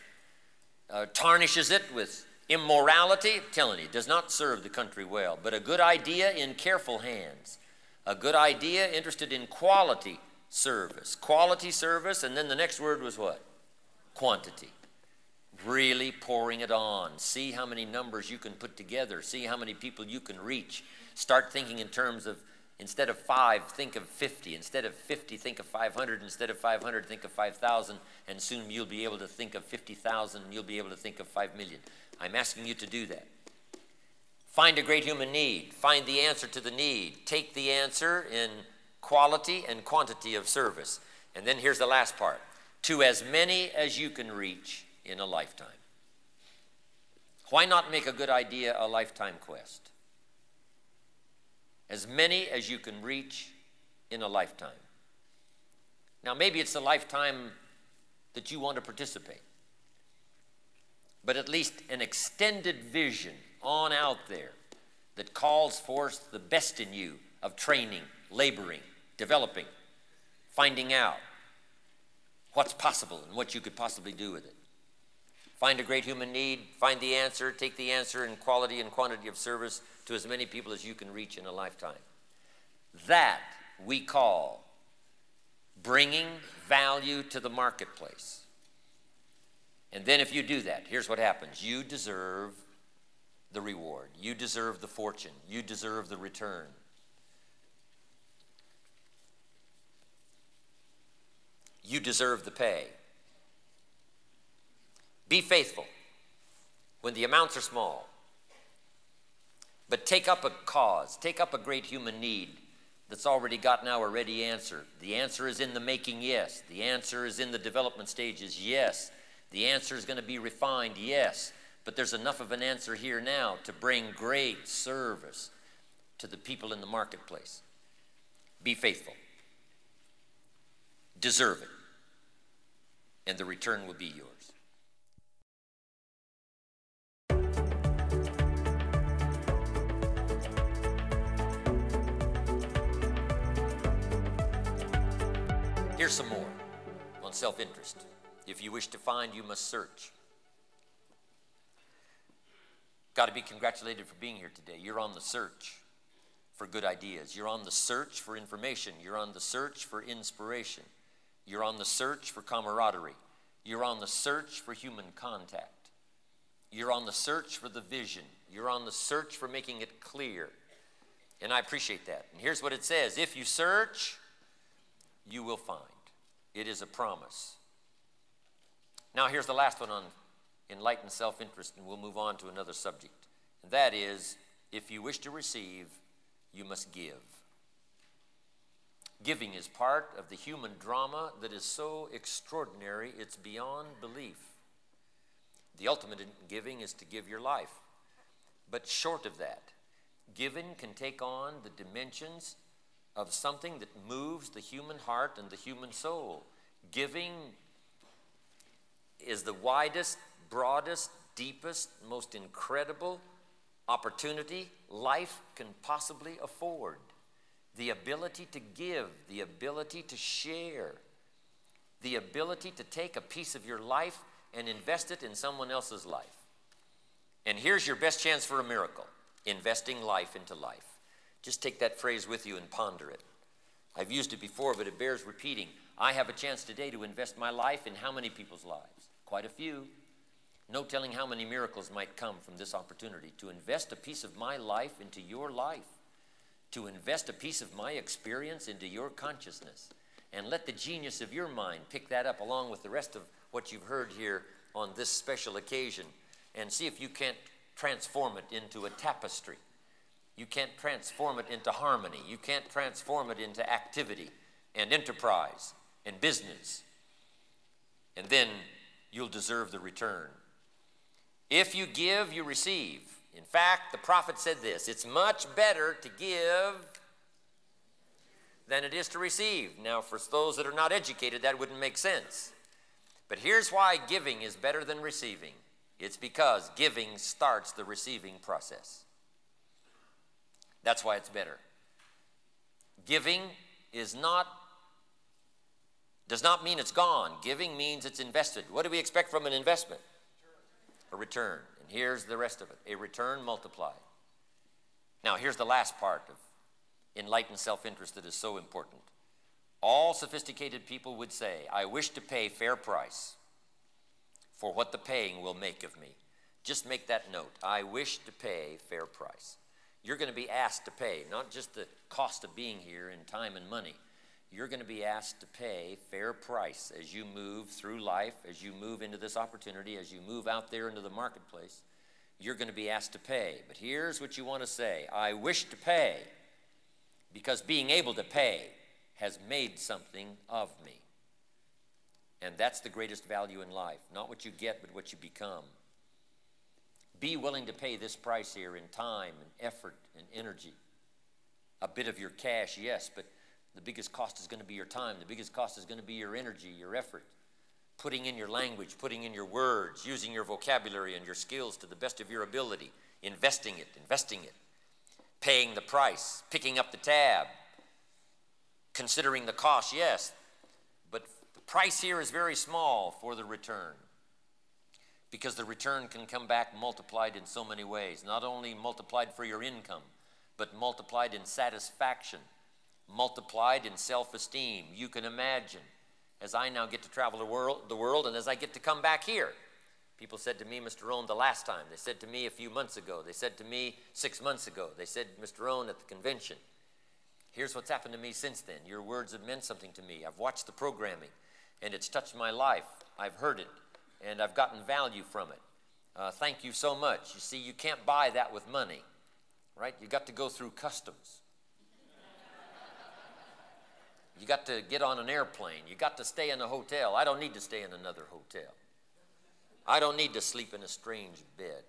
tarnishes it with immorality, I'm telling you, does not serve the country well. But a good idea in careful hands, a good idea interested in quality service, and then the next word was what? Quantity. Really pouring it on. See how many numbers you can put together. See how many people you can reach. Start thinking in terms of, instead of 5, think of 50. Instead of 50, think of 500. Instead of 500, think of 5,000. And soon you'll be able to think of 50,000. And you'll be able to think of 5 million. I'm asking you to do that. Find a great human need. Find the answer to the need. Take the answer in quality and quantity of service. And then here's the last part. To as many as you can reach in a lifetime. Why not make a good idea a lifetime quest? As many as you can reach in a lifetime. Now maybe it's a lifetime that you want to participate. But at least an extended vision on out there that calls forth the best in you of training, laboring, developing, finding out what's possible and what you could possibly do with it. Find a great human need, find the answer, take the answer in quality and quantity of service to as many people as you can reach in a lifetime. That we call bringing value to the marketplace. And then if you do that, here's what happens. You deserve the reward. You deserve the fortune. You deserve the return. You deserve the pay. Be faithful when the amounts are small. But take up a cause. Take up a great human need that's already got now a ready answer. The answer is in the making, yes. The answer is in the development stages, yes. The answer is going to be refined, yes. But there's enough of an answer here now to bring great service to the people in the marketplace. Be faithful. Deserve it. And the return will be yours. Here's some more on self-interest. If you wish to find, you must search. Got to be congratulated for being here today. You're on the search for good ideas. You're on the search for information. You're on the search for inspiration. You're on the search for camaraderie. You're on the search for human contact. You're on the search for the vision. You're on the search for making it clear. And I appreciate that. And here's what it says. If you search, you will find. It is a promise. Now here's the last one on enlightened self-interest, and we'll move on to another subject. And that is, if you wish to receive, you must give. Giving is part of the human drama that is so extraordinary, it's beyond belief. The ultimate in giving is to give your life. But short of that, giving can take on the dimensions of something that moves the human heart and the human soul. Giving is the widest, broadest, deepest, most incredible opportunity life can possibly afford. The ability to give, the ability to share, the ability to take a piece of your life and invest it in someone else's life. And here's your best chance for a miracle: investing life into life. Just take that phrase with you and ponder it. I've used it before, but it bears repeating. I have a chance today to invest my life in how many people's lives? Quite a few. No telling how many miracles might come from this opportunity to invest a piece of my life into your life, to invest a piece of my experience into your consciousness, and let the genius of your mind pick that up along with the rest of what you've heard here on this special occasion, and see if you can't transform it into a tapestry. You can't transform it into harmony. You can't transform it into activity and enterprise and business. And then you'll deserve the return. If you give, you receive. In fact, the prophet said this: it's much better to give than it is to receive. Now, for those that are not educated, that wouldn't make sense. But here's why giving is better than receiving. It's because giving starts the receiving process. That's why it's better. Giving does not mean it's gone. Giving means it's invested. What do we expect from an investment? A return. And here's the rest of it: a return multiplied. Now, here's the last part of enlightened self-interest that is so important. All sophisticated people would say, I wish to pay fair price for what the paying will make of me. Just make that note. I wish to pay fair price. You're going to be asked to pay, not just the cost of being here in time and money. You're going to be asked to pay fair price as you move through life, as you move into this opportunity, as you move out there into the marketplace. You're going to be asked to pay. But here's what you want to say: I wish to pay because being able to pay has made something of me. And that's the greatest value in life. Not what you get, but what you become. Be willing to pay this price here in time and effort and energy. A bit of your cash, yes, but the biggest cost is going to be your time. The biggest cost is going to be your energy, your effort. Putting in your language, putting in your words, using your vocabulary and your skills to the best of your ability. Investing it. Paying the price, picking up the tab. Considering the cost, yes, but the price here is very small for the return. Because the return can come back multiplied in so many ways. Not only multiplied for your income, but multiplied in satisfaction, multiplied in self-esteem. You can imagine, as I now get to travel the world, and as I get to come back here. People said to me, Mr. Rohn, the last time. They said to me a few months ago. They said to me 6 months ago. They said, Mr. Rohn, at the convention. Here's what's happened to me since then. Your words have meant something to me. I've watched the programming, and it's touched my life. I've heard it. And I've gotten value from it. Thank you so much. You see, you can't buy that with money, right? You got to go through customs. You got to get on an airplane. You got to stay in a hotel. I don't need to stay in another hotel. I don't need to sleep in a strange bed.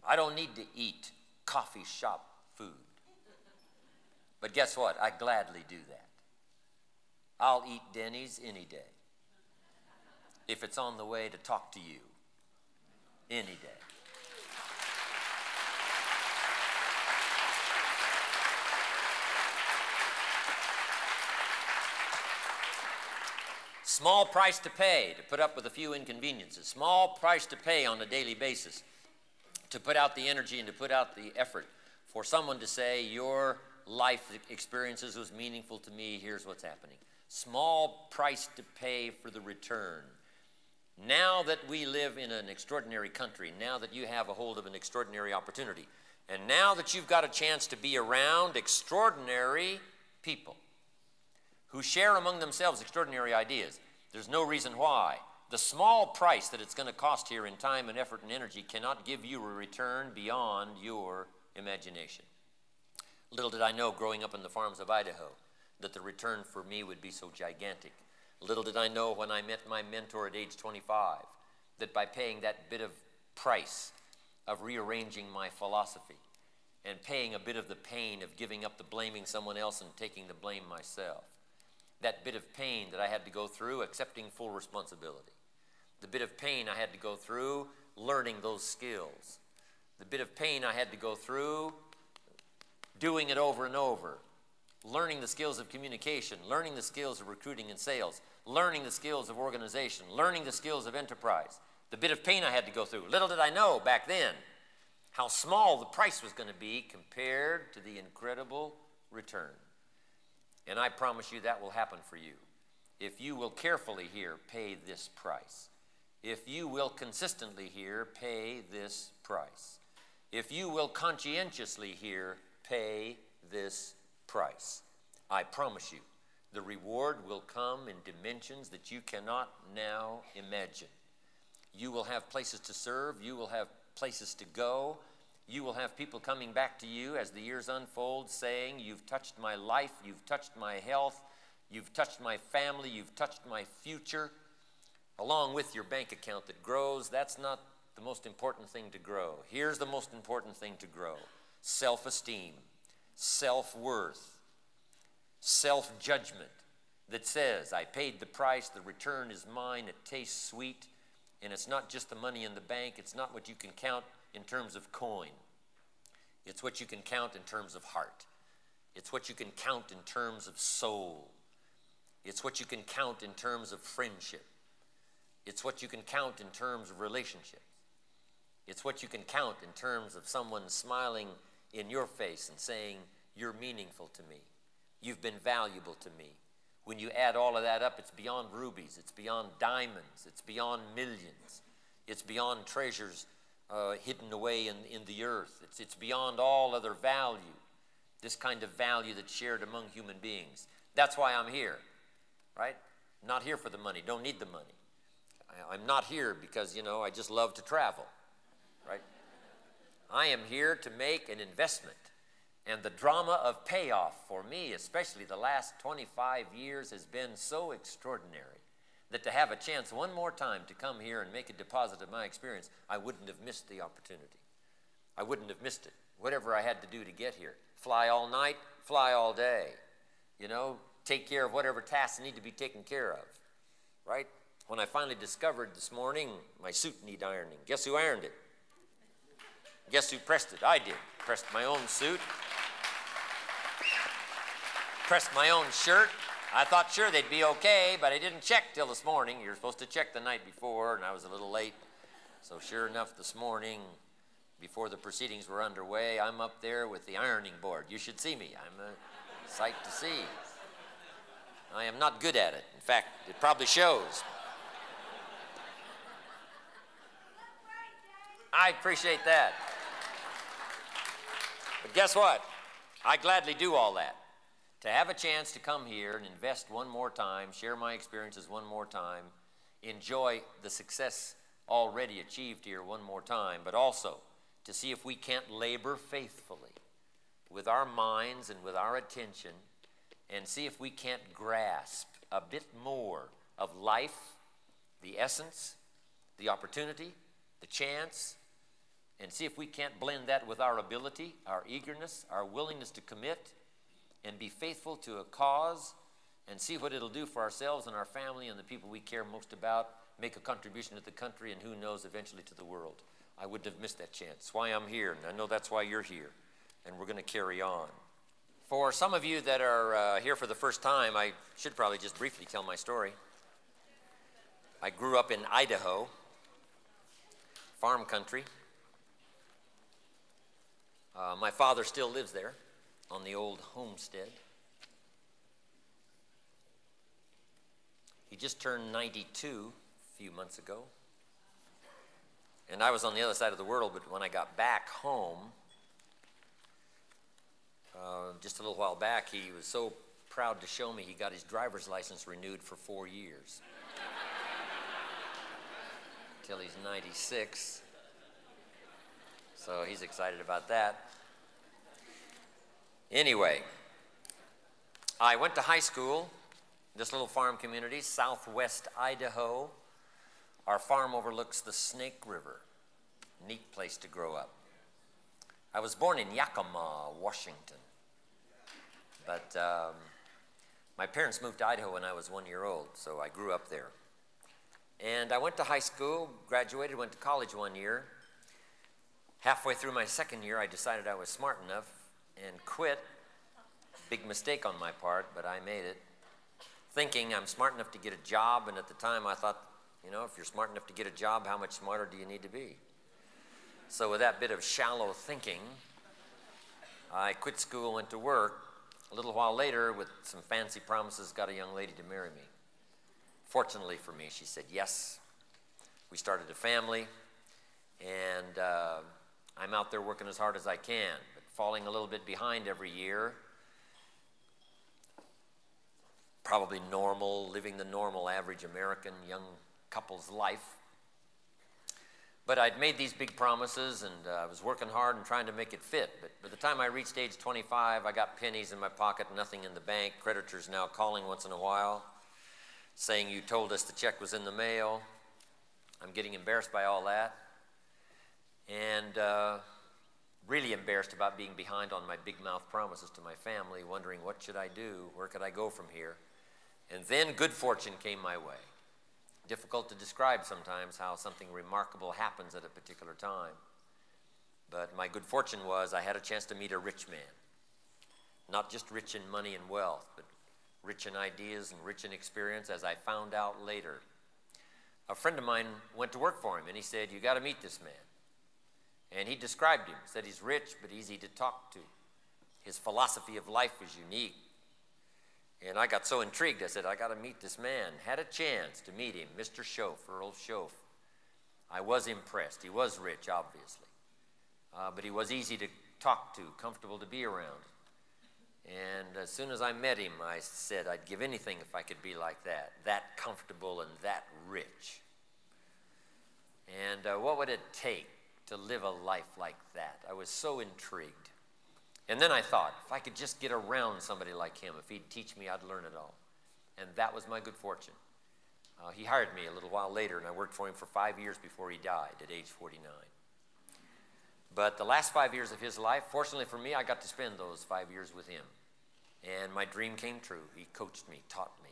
I don't need to eat coffee shop food. But guess what? I gladly do that. I'll eat Denny's any day, if it's on the way to talk to you, any day. Small price to pay to put up with a few inconveniences. Small price to pay on a daily basis to put out the energy and to put out the effort for someone to say, your life experiences was meaningful to me, here's what's happening. Small price to pay for the return. Now that we live in an extraordinary country, now that you have a hold of an extraordinary opportunity, and now that you've got a chance to be around extraordinary people who share among themselves extraordinary ideas, there's no reason why the small price that it's going to cost here in time and effort and energy cannot give you a return beyond your imagination. Little did I know growing up in the farms of Idaho that the return for me would be so gigantic. Little did I know when I met my mentor at age 25 that by paying that bit of price of rearranging my philosophy and paying a bit of the pain of giving up the blaming someone else and taking the blame myself, that bit of pain that I had to go through accepting full responsibility, the bit of pain I had to go through learning those skills, the bit of pain I had to go through doing it over and over, learning the skills of communication, learning the skills of recruiting and sales, learning the skills of organization, learning the skills of enterprise. The bit of pain I had to go through. Little did I know back then how small the price was going to be compared to the incredible return. And I promise you that will happen for you. If you will carefully here, pay this price. If you will consistently here, pay this price. If you will conscientiously here, pay this price. I promise you, the reward will come in dimensions that you cannot now imagine. You will have places to serve. You will have places to go. You will have people coming back to you as the years unfold saying, you've touched my life, you've touched my health, you've touched my family, you've touched my future, along with your bank account that grows. That's not the most important thing to grow. Here's the most important thing to grow: self-esteem, self-worth, self-judgment that says, I paid the price, the return is mine, it tastes sweet, and it's not just the money in the bank, it's not what you can count in terms of coin. It's what you can count in terms of heart. It's what you can count in terms of soul. It's what you can count in terms of friendship. It's what you can count in terms of relationships. It's what you can count in terms of someone smiling in your face and saying, you're meaningful to me. You've been valuable to me. When you add all of that up, it's beyond rubies. It's beyond diamonds. It's beyond millions. It's beyond treasures hidden away in the earth. It's beyond all other value, this kind of value that's shared among human beings. That's why I'm here, right? Not here for the money, don't need the money. I'm not here because, I just love to travel, right? I am here to make an investment. And the drama of payoff for me, especially the last 25 years, has been so extraordinary that to have a chance one more time to come here and make a deposit of my experience, I wouldn't have missed the opportunity. I wouldn't have missed it. Whatever I had to do to get here. Fly all night, fly all day. Take care of whatever tasks need to be taken care of, right? When I finally discovered this morning my suit need ironing, guess who ironed it? Guess who pressed it? I did. Pressed my own suit. Pressed my own shirt. I thought sure they'd be okay, but I didn't check till this morning. You're supposed to check the night before, and I was a little late. So sure enough, this morning, before the proceedings were underway, I'm up there with the ironing board. You should see me. I'm a sight to see. I am not good at it. In fact, it probably shows. I appreciate that. But guess what? I gladly do all that. To have a chance to come here and invest one more time, share my experiences one more time, enjoy the success already achieved here one more time, but also to see if we can't labor faithfully with our minds and with our attention and see if we can't grasp a bit more of life, the essence, the opportunity, the chance, and see if we can't blend that with our ability, our eagerness, our willingness to commit and be faithful to a cause and see what it'll do for ourselves and our family and the people we care most about, make a contribution to the country, and who knows, eventually to the world. I wouldn't have missed that chance. That's why I'm here, and I know that's why you're here, and we're going to carry on. For some of you that are here for the first time, I should probably just briefly tell my story. I grew up in Idaho, farm country. My father still lives there on the old homestead. He just turned 92 a few months ago. And I was on the other side of the world, but when I got back home, just a little while back, he was so proud to show me he got his driver's license renewed for 4 years. Till he's 96. So he's excited about that. Anyway, I went to high school, this little farm community, southwest Idaho. Our farm overlooks the Snake River. Neat place to grow up. I was born in Yakima, Washington. But my parents moved to Idaho when I was 1 year old, so I grew up there. And I went to high school, graduated, went to college 1 year. Halfway through my second year, I decided I was smart enough and quit. Big mistake on my part, but I made it. Thinking I'm smart enough to get a job, and at the time I thought, you know, if you're smart enough to get a job, how much smarter do you need to be? So with that bit of shallow thinking, I quit school, went to work. A little while later, with some fancy promises, got a young lady to marry me. Fortunately for me, she said yes. We started a family, and I'm out there working as hard as I can, but falling a little bit behind every year. Probably normal, living the normal average American young couple's life. But I'd made these big promises, and I was working hard and trying to make it fit. But by the time I reached age 25, I got pennies in my pocket, nothing in the bank. Creditors now calling once in a while, saying, you told us the check was in the mail. I'm getting embarrassed by all that. And really embarrassed about being behind on my big mouth promises to my family, wondering what should I do? Where could I go from here? And then good fortune came my way. Difficult to describe sometimes how something remarkable happens at a particular time. But my good fortune was I had a chance to meet a rich man. Not just rich in money and wealth, but rich in ideas and rich in experience, as I found out later. A friend of mine went to work for him, and he said, you got to meet this man. And he described him, said he's rich but easy to talk to. His philosophy of life was unique. And I got so intrigued, I said, I got to meet this man. Had a chance to meet him, Mr. Schoaf, Earl Schoaf. I was impressed. He was rich, obviously. But he was easy to talk to, comfortable to be around. And as soon as I met him, I said I'd give anything if I could be like that comfortable and that rich. And what would it take to live a life like that? I was so intrigued. And then I thought, if I could just get around somebody like him, if he'd teach me, I'd learn it all. And that was my good fortune. He hired me a little while later, and I worked for him for 5 years before he died at age 49. But the last 5 years of his life, fortunately for me, I got to spend those 5 years with him. And my dream came true. He coached me, taught me.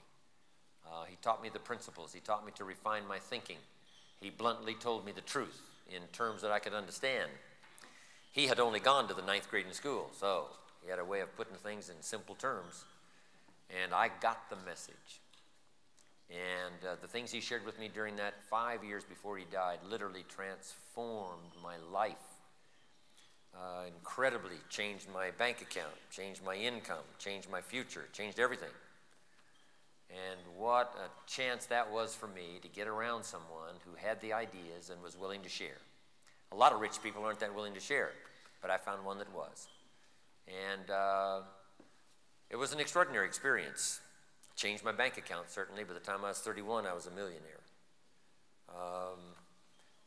He taught me the principles. He taught me to refine my thinking. He bluntly told me the truth in terms that I could understand. He had only gone to the 9th grade in school, so he had a way of putting things in simple terms. And I got the message. And the things he shared with me during that 5 years before he died literally transformed my life. Incredibly changed my bank account, changed my income, changed my future, changed everything. And what a chance that was for me to get around someone who had the ideas and was willing to share. A lot of rich people aren't that willing to share it, but I found one that was. And it was an extraordinary experience. Changed my bank account, certainly. By the time I was 31, I was a millionaire.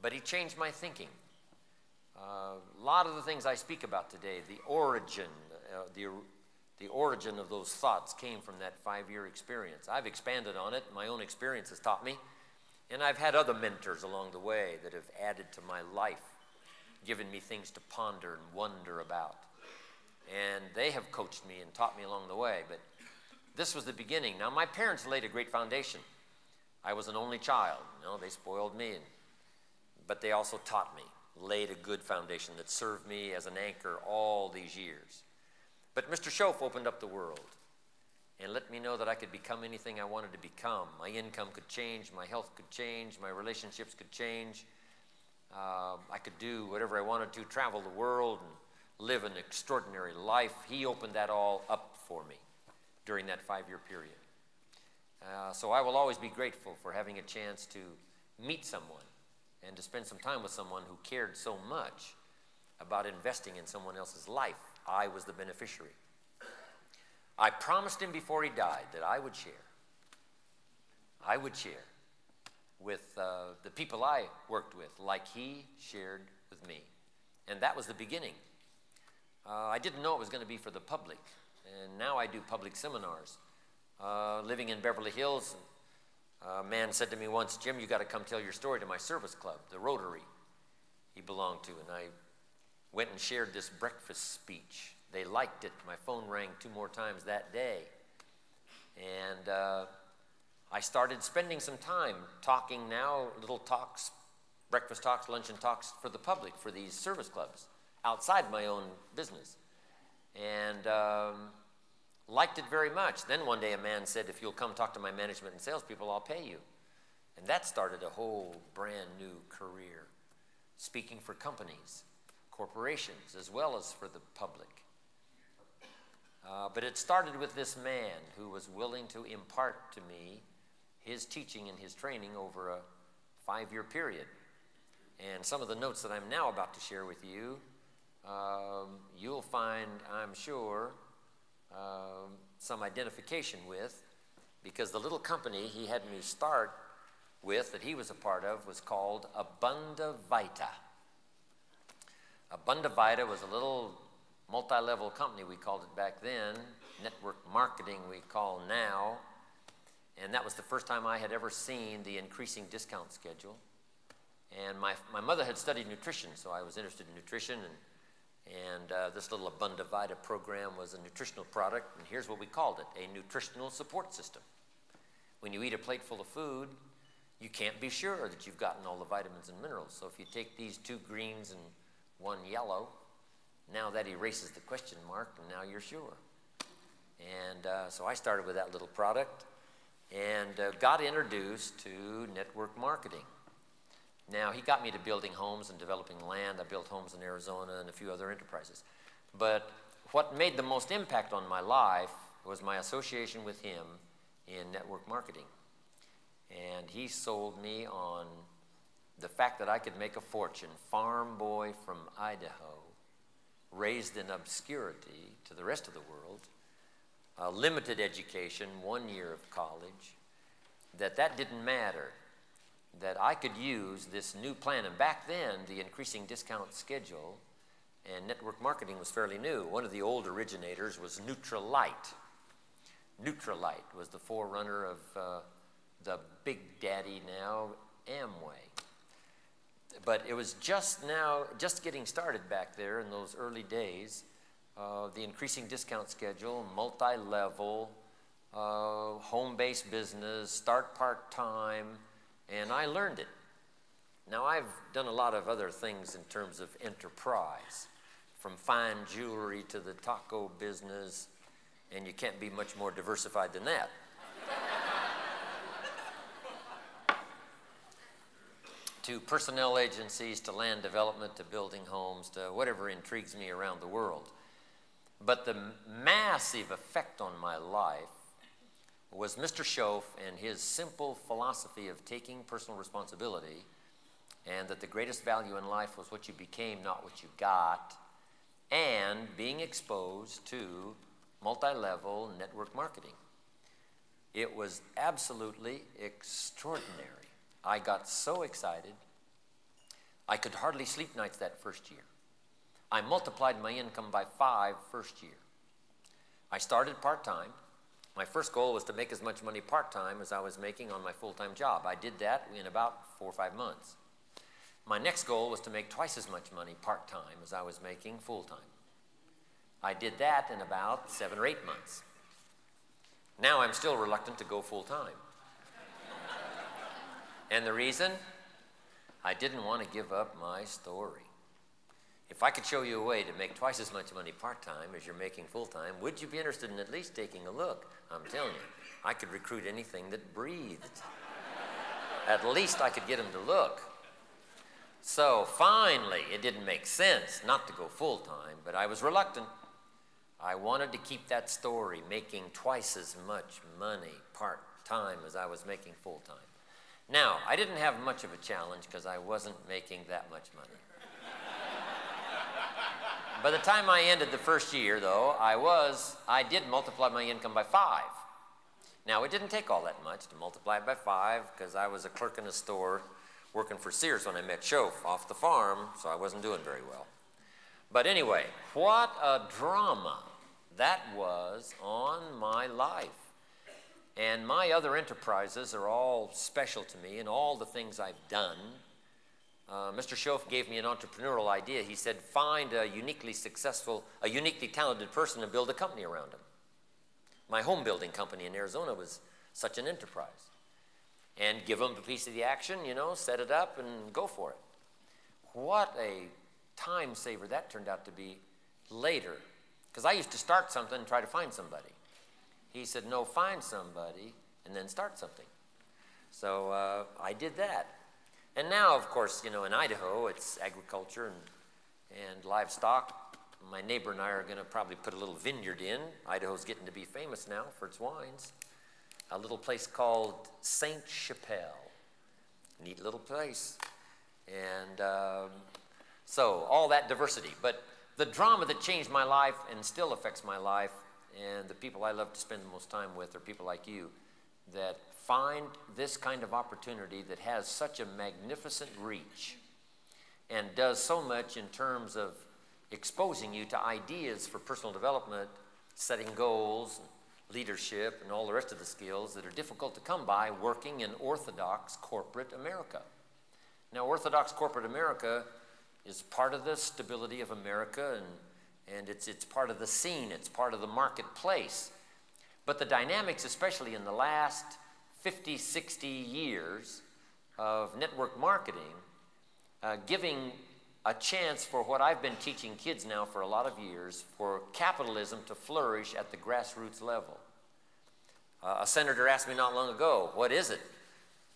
But he changed my thinking. A lot of the things I speak about today, the origin of those thoughts came from that 5-year experience. I've expanded on it. My own experience has taught me. And I've had other mentors along the way that have added to my life, given me things to ponder and wonder about. And they have coached me and taught me along the way. But this was the beginning. Now, my parents laid a great foundation. I was an only child. You know, they spoiled me. But they also taught me, laid a good foundation that served me as an anchor all these years. But Mr. Schoaf opened up the world and let me know that I could become anything I wanted to become. My income could change, my health could change, my relationships could change. I could do whatever I wanted to, travel the world and live an extraordinary life. He opened that all up for me during that 5-year period. So I will always be grateful for having a chance to meet someone and to spend some time with someone who cared so much about investing in someone else's life. I was the beneficiary. I promised him before he died that I would share. I would share with the people I worked with like he shared with me. And that was the beginning. I didn't know it was going to be for the public. And now I do public seminars. Living in Beverly Hills, a man said to me once, Jim, you got to come tell your story to my service club, the Rotary he belonged to. And I went and shared this breakfast speech. They liked it. My phone rang 2 more times that day. And I started spending some time talking now, little talks, breakfast talks, luncheon talks for the public, for these service clubs, outside my own business. and liked it very much. Then one day a man said, if you'll come talk to my management and salespeople, I'll pay you. And that started a whole brand new career, speaking for companies, corporations, as well as for the public. But it started with this man who was willing to impart to me his teaching and his training over a 5-year period. And some of the notes that I'm now about to share with you, you'll find, I'm sure, some identification with, because the little company he had me start with that he was a part of was called Abunda Vita. Abunda Vita was a little multi-level company, we called it back then, network marketing we call now, and that was the first time I had ever seen the increasing discount schedule. And my mother had studied nutrition, so I was interested in nutrition, and this little Abunda Vita program was a nutritional product, and here's what we called it, a nutritional support system. When you eat a plate full of food, you can't be sure that you've gotten all the vitamins and minerals. So if you take these 2 greens and 1 yellow, now that erases the question mark, and now you're sure. And so I started with that little product and got introduced to network marketing. Now, he got me to building homes and developing land. I built homes in Arizona and a few other enterprises. But what made the most impact on my life was my association with him in network marketing. And he sold me on the fact that I could make a fortune, farm boy from Idaho, raised in obscurity to the rest of the world, limited education, 1 year of college, that didn't matter, that I could use this new plan. And back then, the increasing discount schedule and network marketing was fairly new. One of the old originators was Nutrilite. Nutrilite was the forerunner of the big daddy now, Amway. But it was just getting started back there in those early days. The increasing discount schedule, multi-level, home-based business, start part-time, and I learned it. Now, I've done a lot of other things in terms of enterprise, from fine jewelry to the taco business, and you can't be much more diversified than that. To personnel agencies, to land development, to building homes, to whatever intrigues me around the world. But the massive effect on my life was Mr. Schoaf and his simple philosophy of taking personal responsibility, and that the greatest value in life was what you became, not what you got, and being exposed to multi-level network marketing. It was absolutely extraordinary. I got so excited, I could hardly sleep nights that first year. I multiplied my income by 5 first year. I started part-time. My first goal was to make as much money part-time as I was making on my full-time job. I did that in about 4 or 5 months. My next goal was to make twice as much money part-time as I was making full-time. I did that in about 7 or 8 months. Now I'm still reluctant to go full-time. And the reason? I didn't want to give up my story. If I could show you a way to make twice as much money part-time as you're making full-time, would you be interested in at least taking a look? I'm telling you, I could recruit anything that breathed. At least I could get them to look. So finally, it didn't make sense not to go full-time, but I was reluctant. I wanted to keep that story, making twice as much money part-time as I was making full-time. Now, I didn't have much of a challenge because I wasn't making that much money. By the time I ended the first year, though, I did multiply my income by 5. Now, it didn't take all that much to multiply it by 5 because I was a clerk in a store working for Sears when I met Schoaf off the farm, so I wasn't doing very well. But anyway, what a drama that was on my life. And my other enterprises are all special to me in all the things I've done. Mr. Schoaf gave me an entrepreneurial idea. He said, find a uniquely successful, a uniquely talented person and build a company around him. My home building company in Arizona was such an enterprise. And give them a piece of the action, you know, set it up and go for it. What a time saver that turned out to be later. Because I used to start something and try to find somebody. He said, no, find somebody and then start something. So I did that. And now, of course, you know, in Idaho, it's agriculture and livestock. My neighbor and I are going to probably put a little vineyard in. Idaho's getting to be famous now for its wines. A little place called Saint Chapelle. Neat little place. And so all that diversity. But the drama that changed my life and still affects my life, and the people I love to spend the most time with are people like you that find this kind of opportunity that has such a magnificent reach and does so much in terms of exposing you to ideas for personal development, setting goals, leadership, and all the rest of the skills that are difficult to come by working in orthodox corporate America. Now, orthodox corporate America is part of the stability of America, and it's part of the scene, it's part of the marketplace. But the dynamics, especially in the last 50, 60 years of network marketing, giving a chance for what I've been teaching kids now for a lot of years, for capitalism to flourish at the grassroots level. A senator asked me not long ago, what is it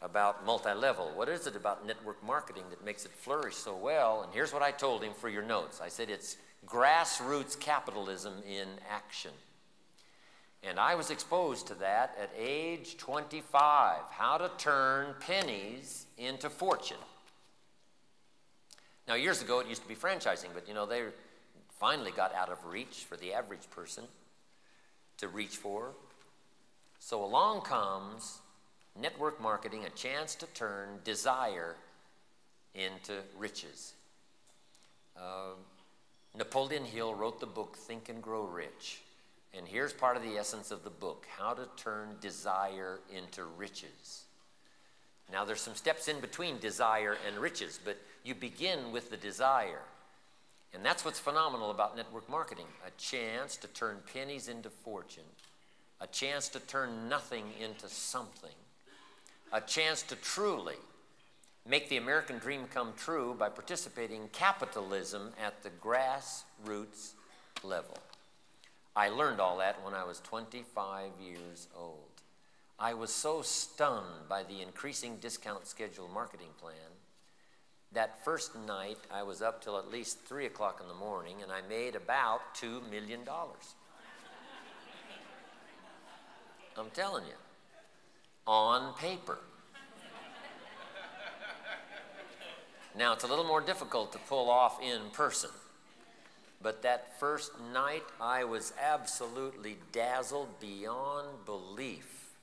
about multi-level? What is it about network marketing that makes it flourish so well? And here's what I told him for your notes. I said, it's grassroots capitalism in action. And I was exposed to that at age 25, how to turn pennies into fortune. Now, years ago, it used to be franchising, but, you know, they finally got out of reach for the average person to reach for. So along comes network marketing, a chance to turn desire into riches. Napoleon Hill wrote the book, Think and Grow Rich. And here's part of the essence of the book, how to turn desire into riches. Now, there's some steps in between desire and riches, but you begin with the desire. And that's what's phenomenal about network marketing, a chance to turn pennies into fortune, a chance to turn nothing into something, a chance to truly make the American dream come true by participating in capitalism at the grassroots level. I learned all that when I was 25 years old. I was so stunned by the increasing discount schedule marketing plan. That first night, I was up till at least 3 o'clock in the morning, and I made about $2 million. I'm telling you, on paper. Now, it's a little more difficult to pull off in person. But that first night, I was absolutely dazzled beyond belief.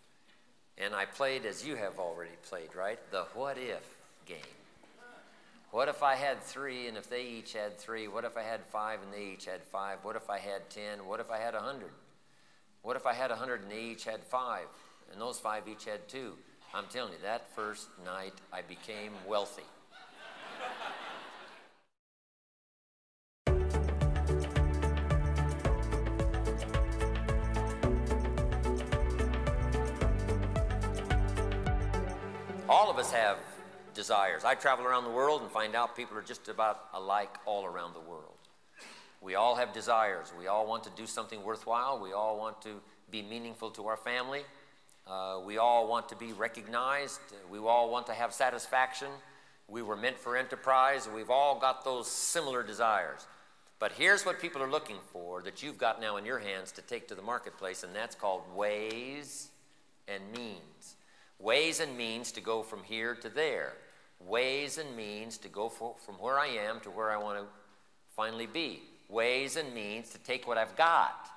And I played, as you have already played, right? The what if game. What if I had 3 and if they each had 3? What if I had 5 and they each had 5? What if I had 10? What if I had 100? What if I had 100 and they each had 5? And those 5 each had 2? I'm telling you, that first night, I became wealthy. All of us have desires. I travel around the world and find out people are just about alike all around the world. We all have desires. We all want to do something worthwhile. We all want to be meaningful to our family. We all want to be recognized. We all want to have satisfaction. We were meant for enterprise. We've all got those similar desires. But here's what people are looking for that you've got now in your hands to take to the marketplace, and that's called ways and means. Ways and means to go from here to there. Ways and means to go from where I am to where I want to finally be. Ways and means to take what I've got,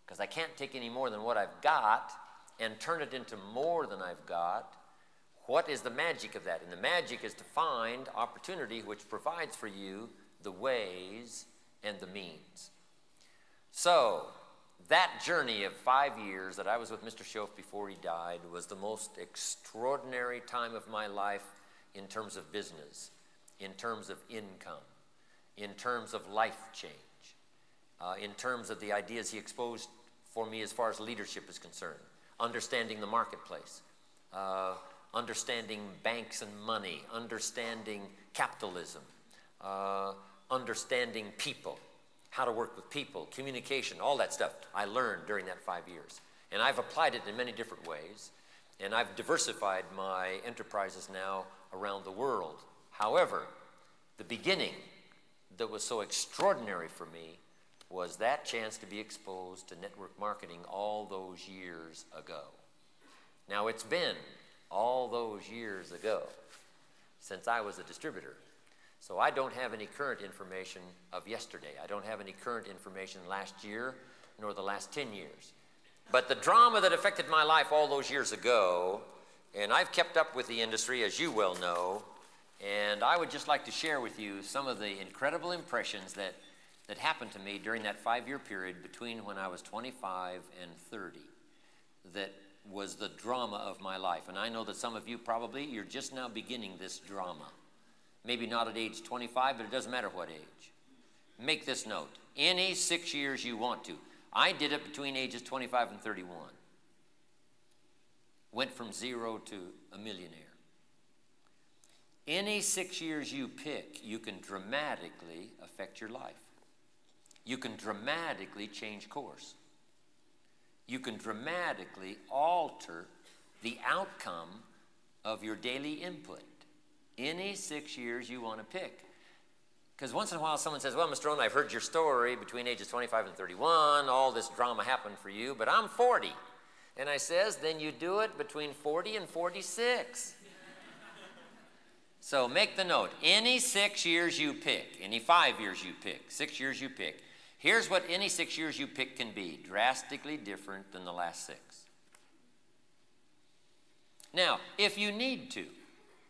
because I can't take any more than what I've got and turn it into more than I've got. What is the magic of that? And the magic is to find opportunity which provides for you the ways and the means. So, that journey of 5 years that I was with Mr. Schoaf before he died was the most extraordinary time of my life in terms of business, in terms of income, in terms of life change, in terms of the ideas he exposed for me as far as leadership is concerned, understanding the marketplace, understanding banks and money, understanding capitalism, understanding people. how to work with people, communication, all that stuff I learned during that 5 years. And I've applied it in many different ways. And I've diversified my enterprises now around the world. However, the beginning that was so extraordinary for me was that chance to be exposed to network marketing all those years ago. Now, it's been all those years ago since I was a distributor. So I don't have any current information of yesterday. I don't have any current information last year, nor the last 10 years. But the drama that affected my life all those years ago, and I've kept up with the industry, as you well know, and I would just like to share with you some of the incredible impressions that happened to me during that 5-year period between when I was 25 and 30 that was the drama of my life. And I know that some of you probably, you're just now beginning this drama. Maybe not at age 25, but it doesn't matter what age. Make this note. Any 6 years you want to. I did it between ages 25 and 31. Went from 0 to a millionaire. Any 6 years you pick, you can dramatically affect your life. You can dramatically change course. You can dramatically alter the outcome of your daily input. Any 6 years you want to pick. Because once in a while someone says, well, Mr. Rohn, I've heard your story between ages 25 and 31. All this drama happened for you, but I'm 40. And I says, then you do it between 40 and 46. So make the note. Any 6 years you pick, any 5 years you pick, 6 years you pick, here's what any 6 years you pick can be. Drastically different than the last 6. Now, if you need to,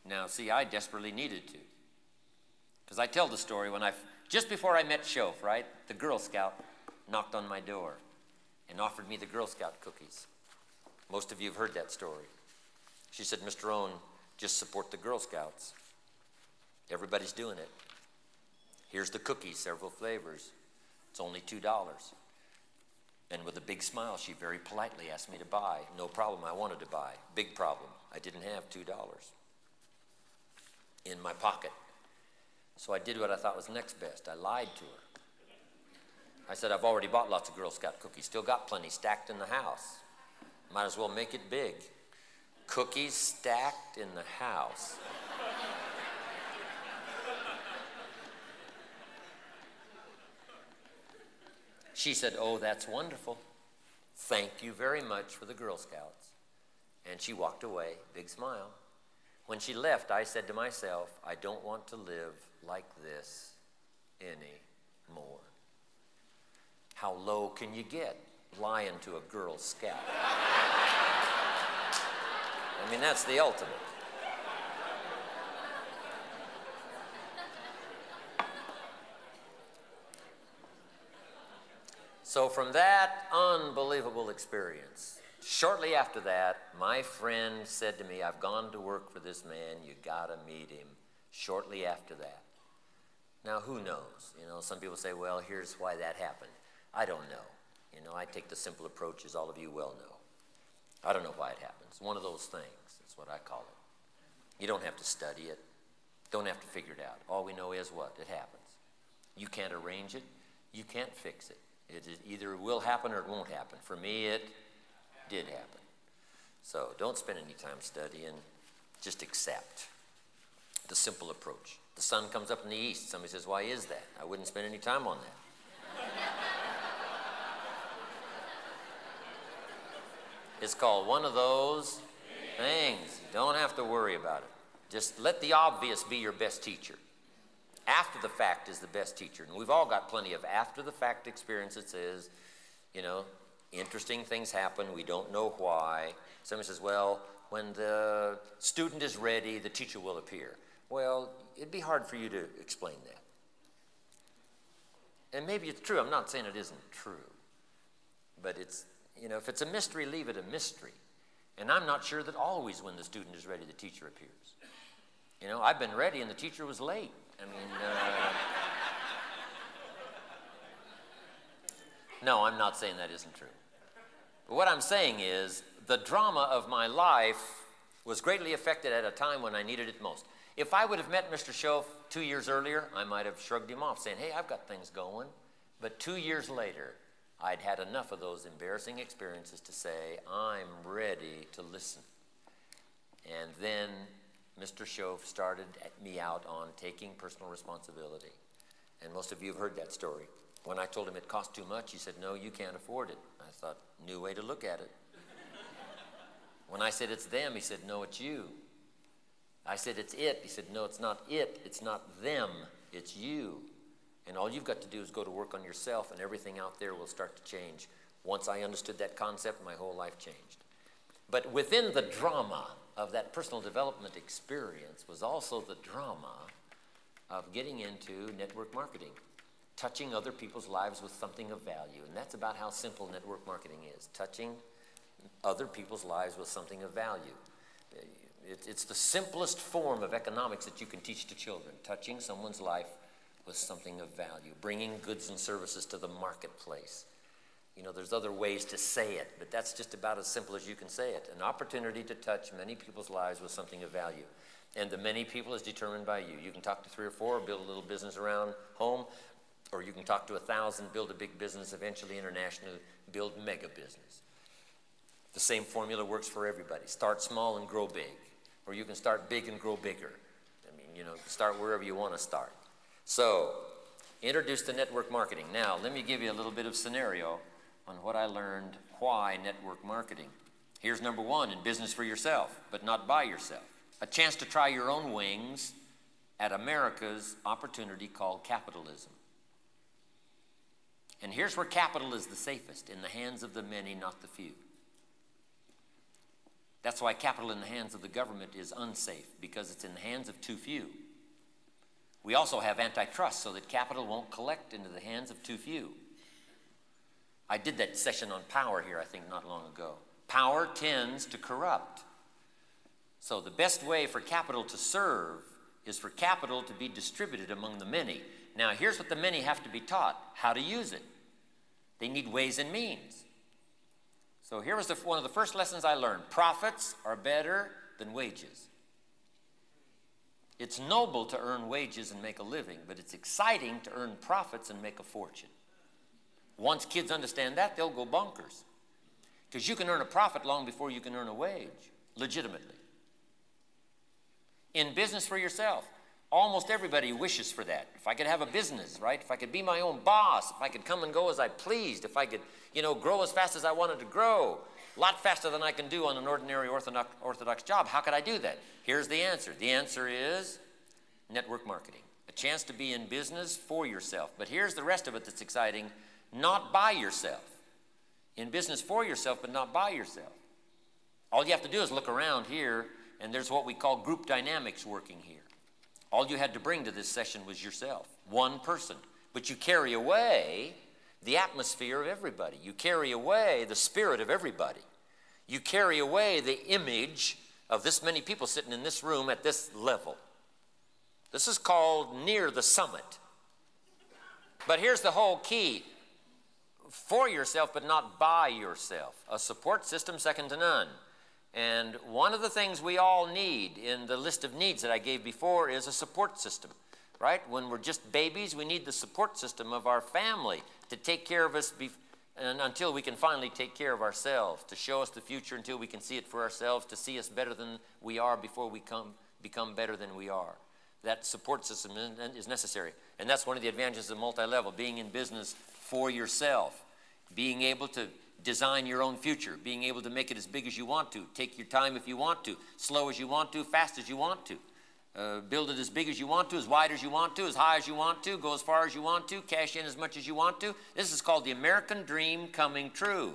now see, I desperately needed to. Because I tell the story when just before I met Shof, right, the Girl Scout knocked on my door and offered me the Girl Scout cookies. Most of you have heard that story. She said, Mr. Rohn, just support the Girl Scouts. Everybody's doing it. Here's the cookies, several flavors. It's only $2. And with a big smile, she very politely asked me to buy. No problem, I wanted to buy. Big problem, I didn't have $2 in my pocket. So I did what I thought was next best. I lied to her. I said, I've already bought lots of Girl Scout cookies. Still got plenty stacked in the house. Might as well make it big. Cookies stacked in the house. She said, oh, that's wonderful. Thank you very much for the Girl Scouts. And she walked away, big smile. When she left, I said to myself, I don't want to live like this anymore. How low can you get lying to a Girl Scout? I mean, that's the ultimate. So from that unbelievable experience, shortly after that, my friend said to me, I've gone to work for this man, you gotta meet him. Shortly after that. Now, who knows? You know, some people say, well, here's why that happened. I don't know. You know, I take the simple approach, as all of you well know. I don't know why it happens. One of those things, that's what I call it. You don't have to study it. Don't have to figure it out. All we know is what? It happens. You can't arrange it. You can't fix it. It either will happen or it won't happen. For me, it did happen. So don't spend any time studying. Just accept the simple approach. The sun comes up in the east. Somebody says, why is that? I wouldn't spend any time on that. It's called one of those things. You don't have to worry about it. Just let the obvious be your best teacher. After the fact is the best teacher. And we've all got plenty of after the fact experience that says, you know, interesting things happen. We don't know why. Somebody says, well, when the student is ready, the teacher will appear. Well, it'd be hard for you to explain that. And maybe it's true. I'm not saying it isn't true. But it's, you know, if it's a mystery, leave it a mystery. And I'm not sure that always when the student is ready, the teacher appears. You know, I've been ready and the teacher was late. I mean, no, I'm not saying that isn't true. But what I'm saying is the drama of my life was greatly affected at a time when I needed it most. If I would have met Mr. Shof 2 years earlier, I might have shrugged him off saying, hey, I've got things going. But 2 years later, I'd had enough of those embarrassing experiences to say, I'm ready to listen. And then Mr. Shove started me out on taking personal responsibility. And most of you have heard that story. When I told him it cost too much, he said, no, you can't afford it. I thought, new way to look at it. When I said it's them, he said, no, it's you. I said, it's it. He said, no, it's not it. It's not them. It's you. And all you've got to do is go to work on yourself, and everything out there will start to change. Once I understood that concept, my whole life changed. But within the drama of that personal development experience was also the drama of getting into network marketing, touching other people's lives with something of value. And that's about how simple network marketing is, touching other people's lives with something of value. It's the simplest form of economics that you can teach to children, touching someone's life with something of value, bringing goods and services to the marketplace. You know, there's other ways to say it, but that's just about as simple as you can say it. An opportunity to touch many people's lives with something of value. And the many people is determined by you. You can talk to 3 or 4, build a little business around home, or you can talk to 1,000, build a big business, eventually internationally, build mega business. The same formula works for everybody. Start small and grow big. Or you can start big and grow bigger. I mean, you know, start wherever you want to start. So, introduce to network marketing. Now, let me give you a little bit of scenario on what I learned, why network marketing. Here's number 1, in business for yourself, but not by yourself. A chance to try your own wings at America's opportunity called capitalism. And here's where capital is the safest, in the hands of the many, not the few. That's why capital in the hands of the government is unsafe, because it's in the hands of too few. We also have antitrust so that capital won't collect into the hands of too few. I did that session on power here, I think, not long ago. Power tends to corrupt. So the best way for capital to serve is for capital to be distributed among the many. Now, here's what the many have to be taught: how to use it. They need ways and means. So here was one of the first lessons I learned. Profits are better than wages. It's noble to earn wages and make a living, but it's exciting to earn profits and make a fortune. Once kids understand that, they'll go bonkers. Because you can earn a profit long before you can earn a wage, legitimately. In business for yourself, almost everybody wishes for that. If I could have a business, right? If I could be my own boss, if I could come and go as I pleased, if I could, you know, grow as fast as I wanted to grow, a lot faster than I can do on an ordinary orthodox job. How could I do that? Here's the answer. The answer is network marketing. A chance to be in business for yourself. But here's the rest of it that's exciting. Not by yourself. In business for yourself, but not by yourself. All you have to do is look around here, and there's what we call group dynamics working here. All you had to bring to this session was yourself. One person. But you carry away the atmosphere of everybody. You carry away the spirit of everybody. You carry away the image of this many people sitting in this room at this level. This is called near the summit. But here's the whole key. For yourself, but not by yourself. A support system second to none. And one of the things we all need in the list of needs that I gave before is a support system, right? When we're just babies, we need the support system of our family to take care of us and until we can finally take care of ourselves, to show us the future until we can see it for ourselves, to see us better than we are before we become better than we are. That support system is necessary. And that's one of the advantages of multi-level, being in business for yourself, being able to design your own future, being able to make it as big as you want to, take your time if you want to, slow as you want to, fast as you want to, build it as big as you want to, as wide as you want to, as high as you want to, go as far as you want to, cash in as much as you want to. This is called the American dream coming true.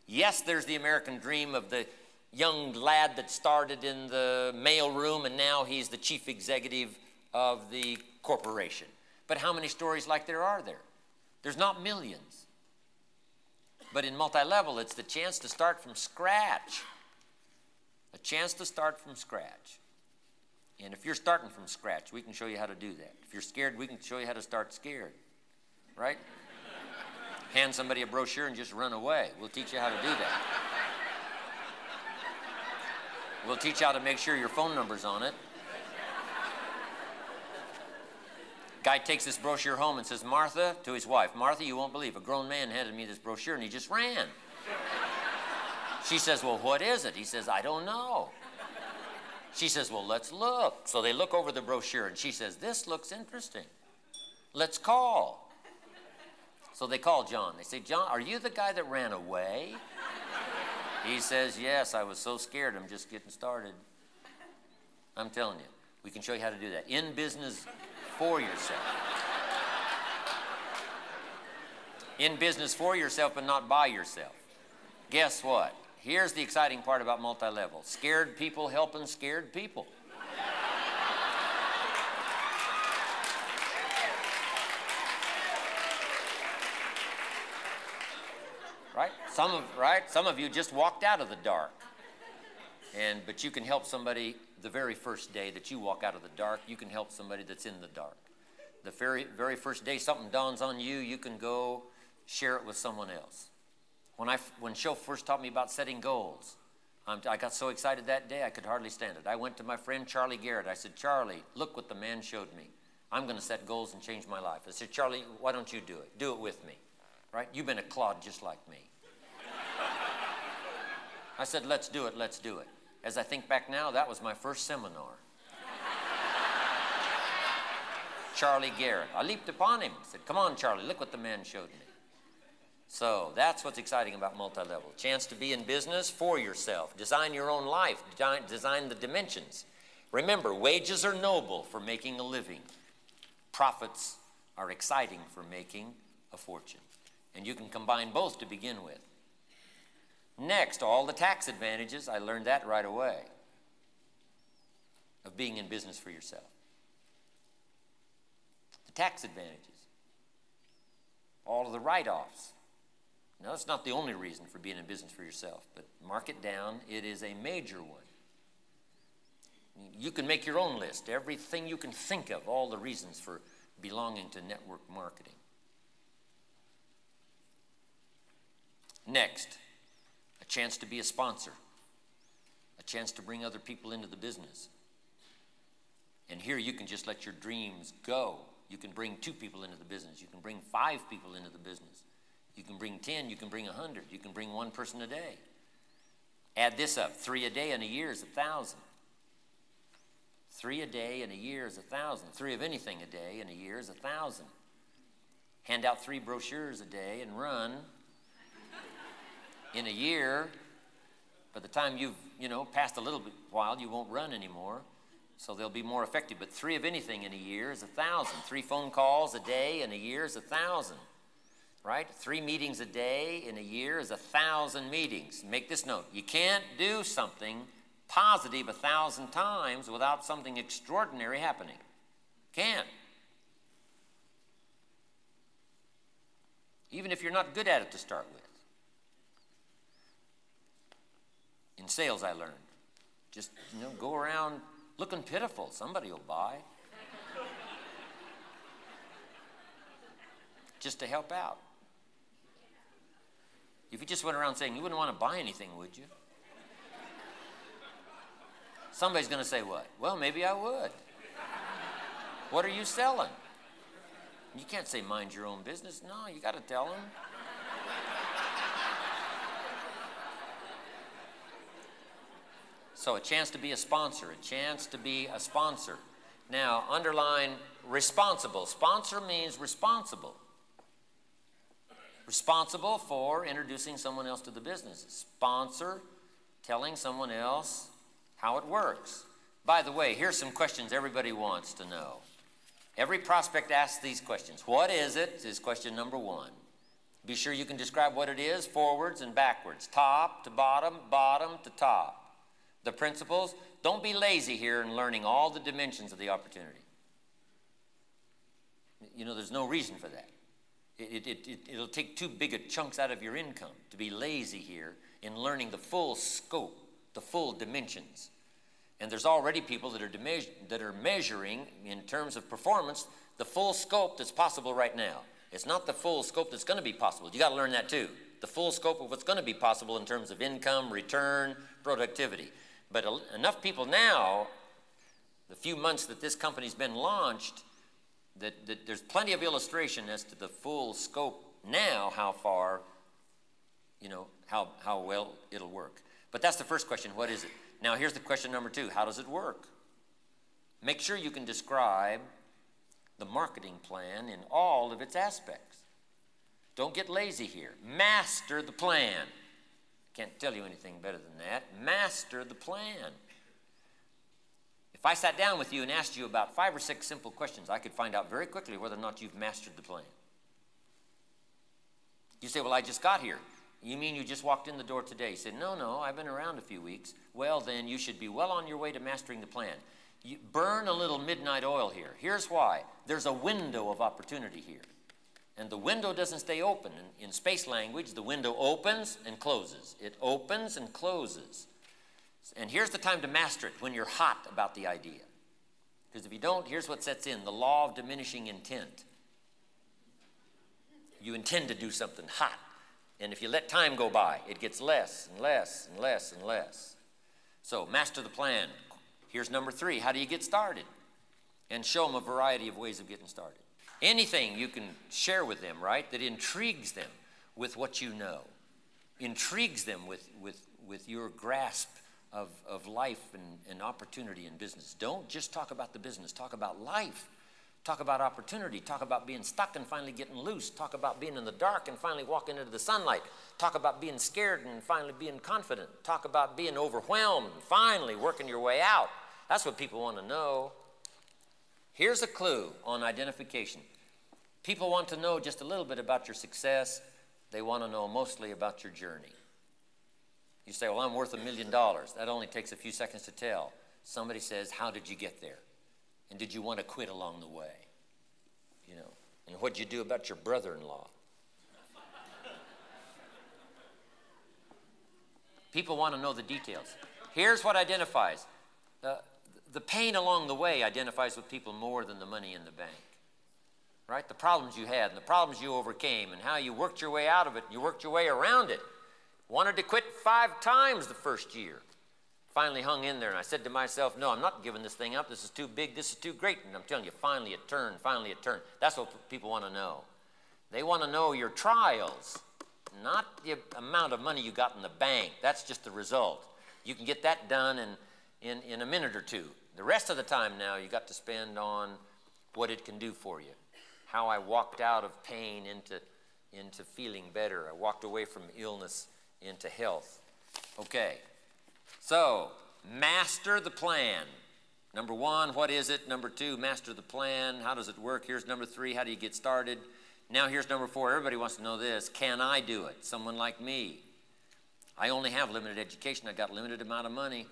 Yes, there's the American dream of the young lad that started in the mail room and now he's the chief executive of the corporation. But how many stories like there are there? There's not millions. But in multi-level, it's the chance to start from scratch. A chance to start from scratch. And if you're starting from scratch, we can show you how to do that. If you're scared, we can show you how to start scared. Right? Hand somebody a brochure and just run away. We'll teach you how to do that. We'll teach you how to make sure your phone number's on it. Guy takes this brochure home and says, Martha, to his wife, Martha, you won't believe, a grown man handed me this brochure and he just ran. She says, well, what is it? He says, I don't know. She says, well, let's look. So they look over the brochure and she says, this looks interesting. Let's call. So they call John. They say, John, are you the guy that ran away? He says, yes, I was so scared. I'm just getting started. I'm telling you, we can show you how to do that. In business for yourself. In business for yourself, but not by yourself. Guess what? Here's the exciting part about multi-level. Scared people helping scared people. Right? Some of you just walked out of the dark. But you can help somebody the very first day that you walk out of the dark. You can help somebody that's in the dark. The very first day something dawns on you, you can go share it with someone else. When Show first taught me about setting goals, I got so excited that day I could hardly stand it. I went to my friend Charlie Garrett. I said, Charlie, look what the man showed me. I'm going to set goals and change my life. I said, Charlie, why don't you do it? Do it with me. Right? You've been a clod just like me. I said, let's do it, let's do it. As I think back now, that was my first seminar. Charlie Garrett. I leaped upon him. I said, come on, Charlie, look what the man showed me. So that's what's exciting about multi-level. Chance to be in business for yourself. Design your own life. Design the dimensions. Remember, wages are noble for making a living. Profits are exciting for making a fortune. And you can combine both to begin with. Next, all the tax advantages. I learned that right away of being in business for yourself. The tax advantages. All of the write-offs. Now, that's not the only reason for being in business for yourself, but mark it down. It is a major one. You can make your own list. Everything you can think of, all the reasons for belonging to network marketing. Next, a chance to be a sponsor. A chance to bring other people into the business. And here you can just let your dreams go. You can bring 2 people into the business. You can bring 5 people into the business. You can bring 10, you can bring 100. You can bring 1 person a day. Add this up, 3 a day in a year is 1,000. 3 a day in a year is 1,000. 3 of anything a day in a year is 1,000. Hand out 3 brochures a day and run. In a year, by the time you've, passed a little bit while, you won't run anymore. So they'll be more effective. But 3 of anything in a year is 1,000. 3 phone calls a day in a year is 1,000. Right? 3 meetings a day in a year is 1,000 meetings. Make this note. You can't do something positive 1,000 times without something extraordinary happening. Can't. Even if you're not good at it to start with. In sales, I learned. Just, go around looking pitiful. Somebody will buy. Just to help out. If you just went around saying, you wouldn't want to buy anything, would you? Somebody's going to say what? Well, maybe I would. What are you selling? You can't say mind your own business. No, you got to tell them. So a chance to be a sponsor, a chance to be a sponsor. Now, underline responsible. Sponsor means responsible. Responsible for introducing someone else to the business. Sponsor, telling someone else how it works. By the way, here's some questions everybody wants to know. Every prospect asks these questions. What is it? Is question number 1. Be sure you can describe what it is, forwards and backwards, top to bottom, bottom to top. The principles, don't be lazy here in learning all the dimensions of the opportunity. There's no reason for that. It'll take too big a chunks out of your income to be lazy here in learning the full scope, the full dimensions. And there's already people that are measuring in terms of performance the full scope that's possible right now. It's not the full scope that's going to be possible. You got to learn that too. The full scope of what's going to be possible in terms of income, return, productivity. But enough people now, the few months that this company's been launched, that there's plenty of illustration as to the full scope now, how far, you know, how well it'll work. But that's the first question, what is it? Now here's the question number 2, how does it work? Make sure you can describe the marketing plan in all of its aspects. Don't get lazy here. Master the plan. Can't tell you anything better than that. Master the plan. If I sat down with you and asked you about 5 or 6 simple questions, I could find out very quickly whether or not you've mastered the plan. You say, well, I just got here. You mean you just walked in the door today? You said, no, I've been around a few weeks. Well, then you should be well on your way to mastering the plan. You burn a little midnight oil here. Here's why. There's a window of opportunity here. And the window doesn't stay open. In space language, the window opens and closes. It opens and closes. And here's the time to master it, when you're hot about the idea. Because if you don't, here's what sets in, the law of diminishing intent. You intend to do something hot. And if you let time go by, it gets less and less and less and less. So master the plan. Here's number 3. How do you get started? And show them a variety of ways of getting started. Anything you can share with them, right, that intrigues them with what you know. Intrigues them with your grasp of life and opportunity in business. Don't just talk about the business. Talk about life. Talk about opportunity. Talk about being stuck and finally getting loose. Talk about being in the dark and finally walking into the sunlight. Talk about being scared and finally being confident. Talk about being overwhelmed and finally working your way out. That's what people want to know. Here's a clue on identification. People want to know just a little bit about your success. They want to know mostly about your journey. You say, well, I'm worth $1 million. That only takes a few seconds to tell. Somebody says, how did you get there? And did you want to quit along the way? You know, and what'd you do about your brother-in-law? People want to know the details. Here's what identifies. The pain along the way identifies with people more than the money in the bank. Right? The problems you had and the problems you overcame and how you worked your way out of it, you worked your way around it. Wanted to quit 5 times the first year. Finally hung in there, and I said to myself, no, I'm not giving this thing up. This is too big. This is too great. And I'm telling you, finally it turned. Finally it turned. That's what people want to know. They want to know your trials, not the amount of money you got in the bank. That's just the result. You can get that done in a minute or 2. The rest of the time now you got to spend on what it can do for you. How I walked out of pain into feeling better. I walked away from illness into health. Okay. So, master the plan. Number 1, what is it? Number 2, master the plan. How does it work? Here's number 3, how do you get started? Now here's number 4, everybody wants to know this. Can I do it? Someone like me. I only have limited education. I've got limited amount of money.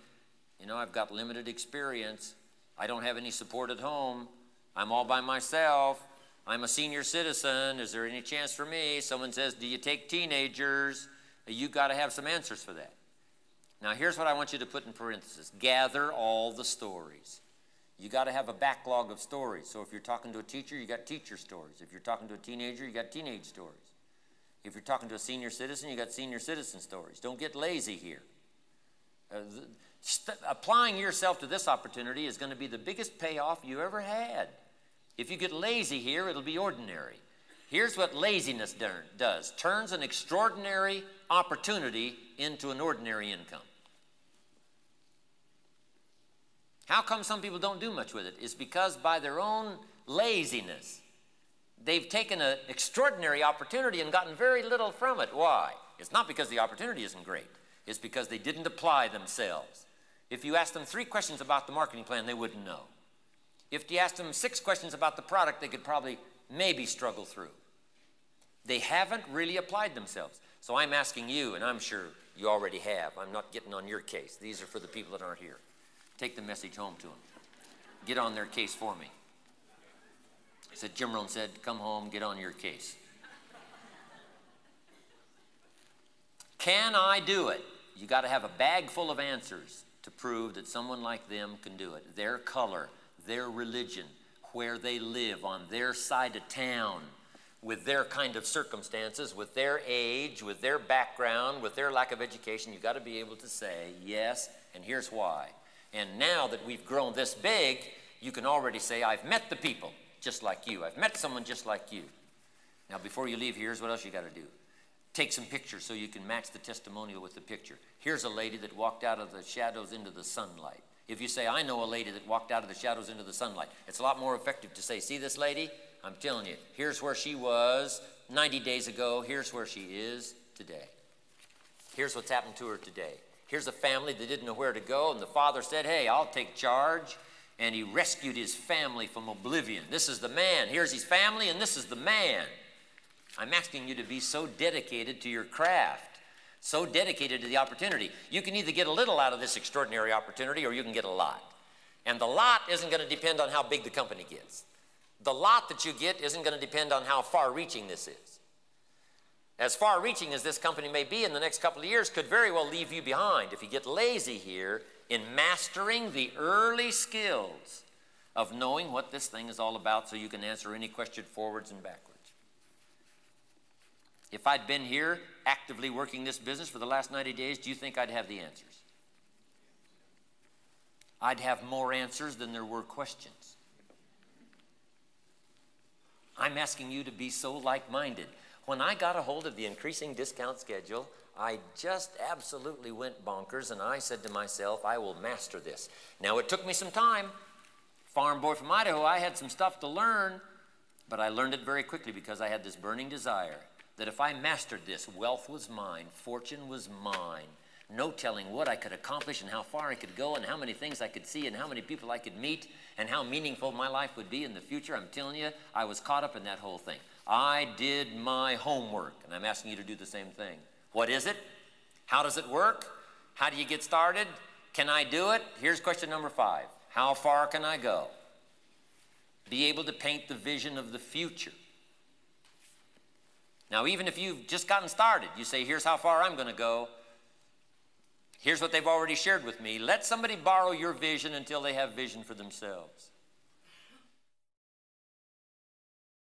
You know, I've got limited experience. I don't have any support at home. I'm all by myself. I'm a senior citizen. Is there any chance for me? Someone says, do you take teenagers? You got to have some answers for that. Now, here's what I want you to put in parentheses. Gather all the stories. You got to have a backlog of stories. So if you're talking to a teacher, you got teacher stories. If you're talking to a teenager, you got teenage stories. If you're talking to a senior citizen, you got senior citizen stories. Don't get lazy here. Applying yourself to this opportunity is going to be the biggest payoff you ever had. If you get lazy here, it'll be ordinary. Here's what laziness does. Turns an extraordinary opportunity into an ordinary income. How come some people don't do much with it? It's because by their own laziness, they've taken an extraordinary opportunity and gotten very little from it. Why? It's not because the opportunity isn't great. It's because they didn't apply themselves. If you asked them 3 questions about the marketing plan, they wouldn't know. If you asked them 6 questions about the product, they could probably maybe struggle through. They haven't really applied themselves. So I'm asking you, and I'm sure you already have. I'm not getting on your case. These are for the people that aren't here. Take the message home to them. Get on their case for me. Jim Rohn said, come home, get on your case. Can I do it? You got to have a bag full of answers to prove that someone like them can do it. Their color, their religion, where they live, on their side of town, with their kind of circumstances, with their age, with their background, with their lack of education. You've got to be able to say, yes, and here's why. And now that we've grown this big, you can already say, I've met the people. just like you. I've met someone just like you. Now, before you leave, here's what else you got to do. Take some pictures so you can match the testimonial with the picture. Here's a lady that walked out of the shadows into the sunlight. If you say, I know a lady that walked out of the shadows into the sunlight, it's a lot more effective to say, see this lady? I'm telling you, here's where she was 90 days ago. Here's where she is today. Here's what's happened to her today. Here's a family that didn't know where to go, and the father said, hey, I'll take charge. And he rescued his family from oblivion. This is the man. Here's his family, and this is the man. I'm asking you to be so dedicated to your craft, so dedicated to the opportunity. You can either get a little out of this extraordinary opportunity or you can get a lot. And the lot isn't going to depend on how big the company gets. The lot that you get isn't going to depend on how far-reaching this is. As far-reaching as this company may be in the next couple of years could very well leave you behind if you get lazy here in mastering the early skills of knowing what this thing is all about so you can answer any question forwards and backwards. If I'd been here actively working this business for the last 90 days, do you think I'd have the answers? I'd have more answers than there were questions. I'm asking you to be so like-minded. When I got a hold of the increasing discount schedule, I just absolutely went bonkers, and I said to myself, I will master this. Now, it took me some time. Farm boy from Idaho, I had some stuff to learn, but I learned it very quickly because I had this burning desire that if I mastered this, wealth was mine, fortune was mine. No telling what I could accomplish and how far I could go and how many things I could see and how many people I could meet and how meaningful my life would be in the future. I'm telling you, I was caught up in that whole thing. I did my homework, and I'm asking you to do the same thing. What is it? How does it work? How do you get started? Can I do it? Here's question number 5. How far can I go? Be able to paint the vision of the future. Now, even if you've just gotten started, you say, here's how far I'm going to go. Here's what they've already shared with me. Let somebody borrow your vision until they have vision for themselves.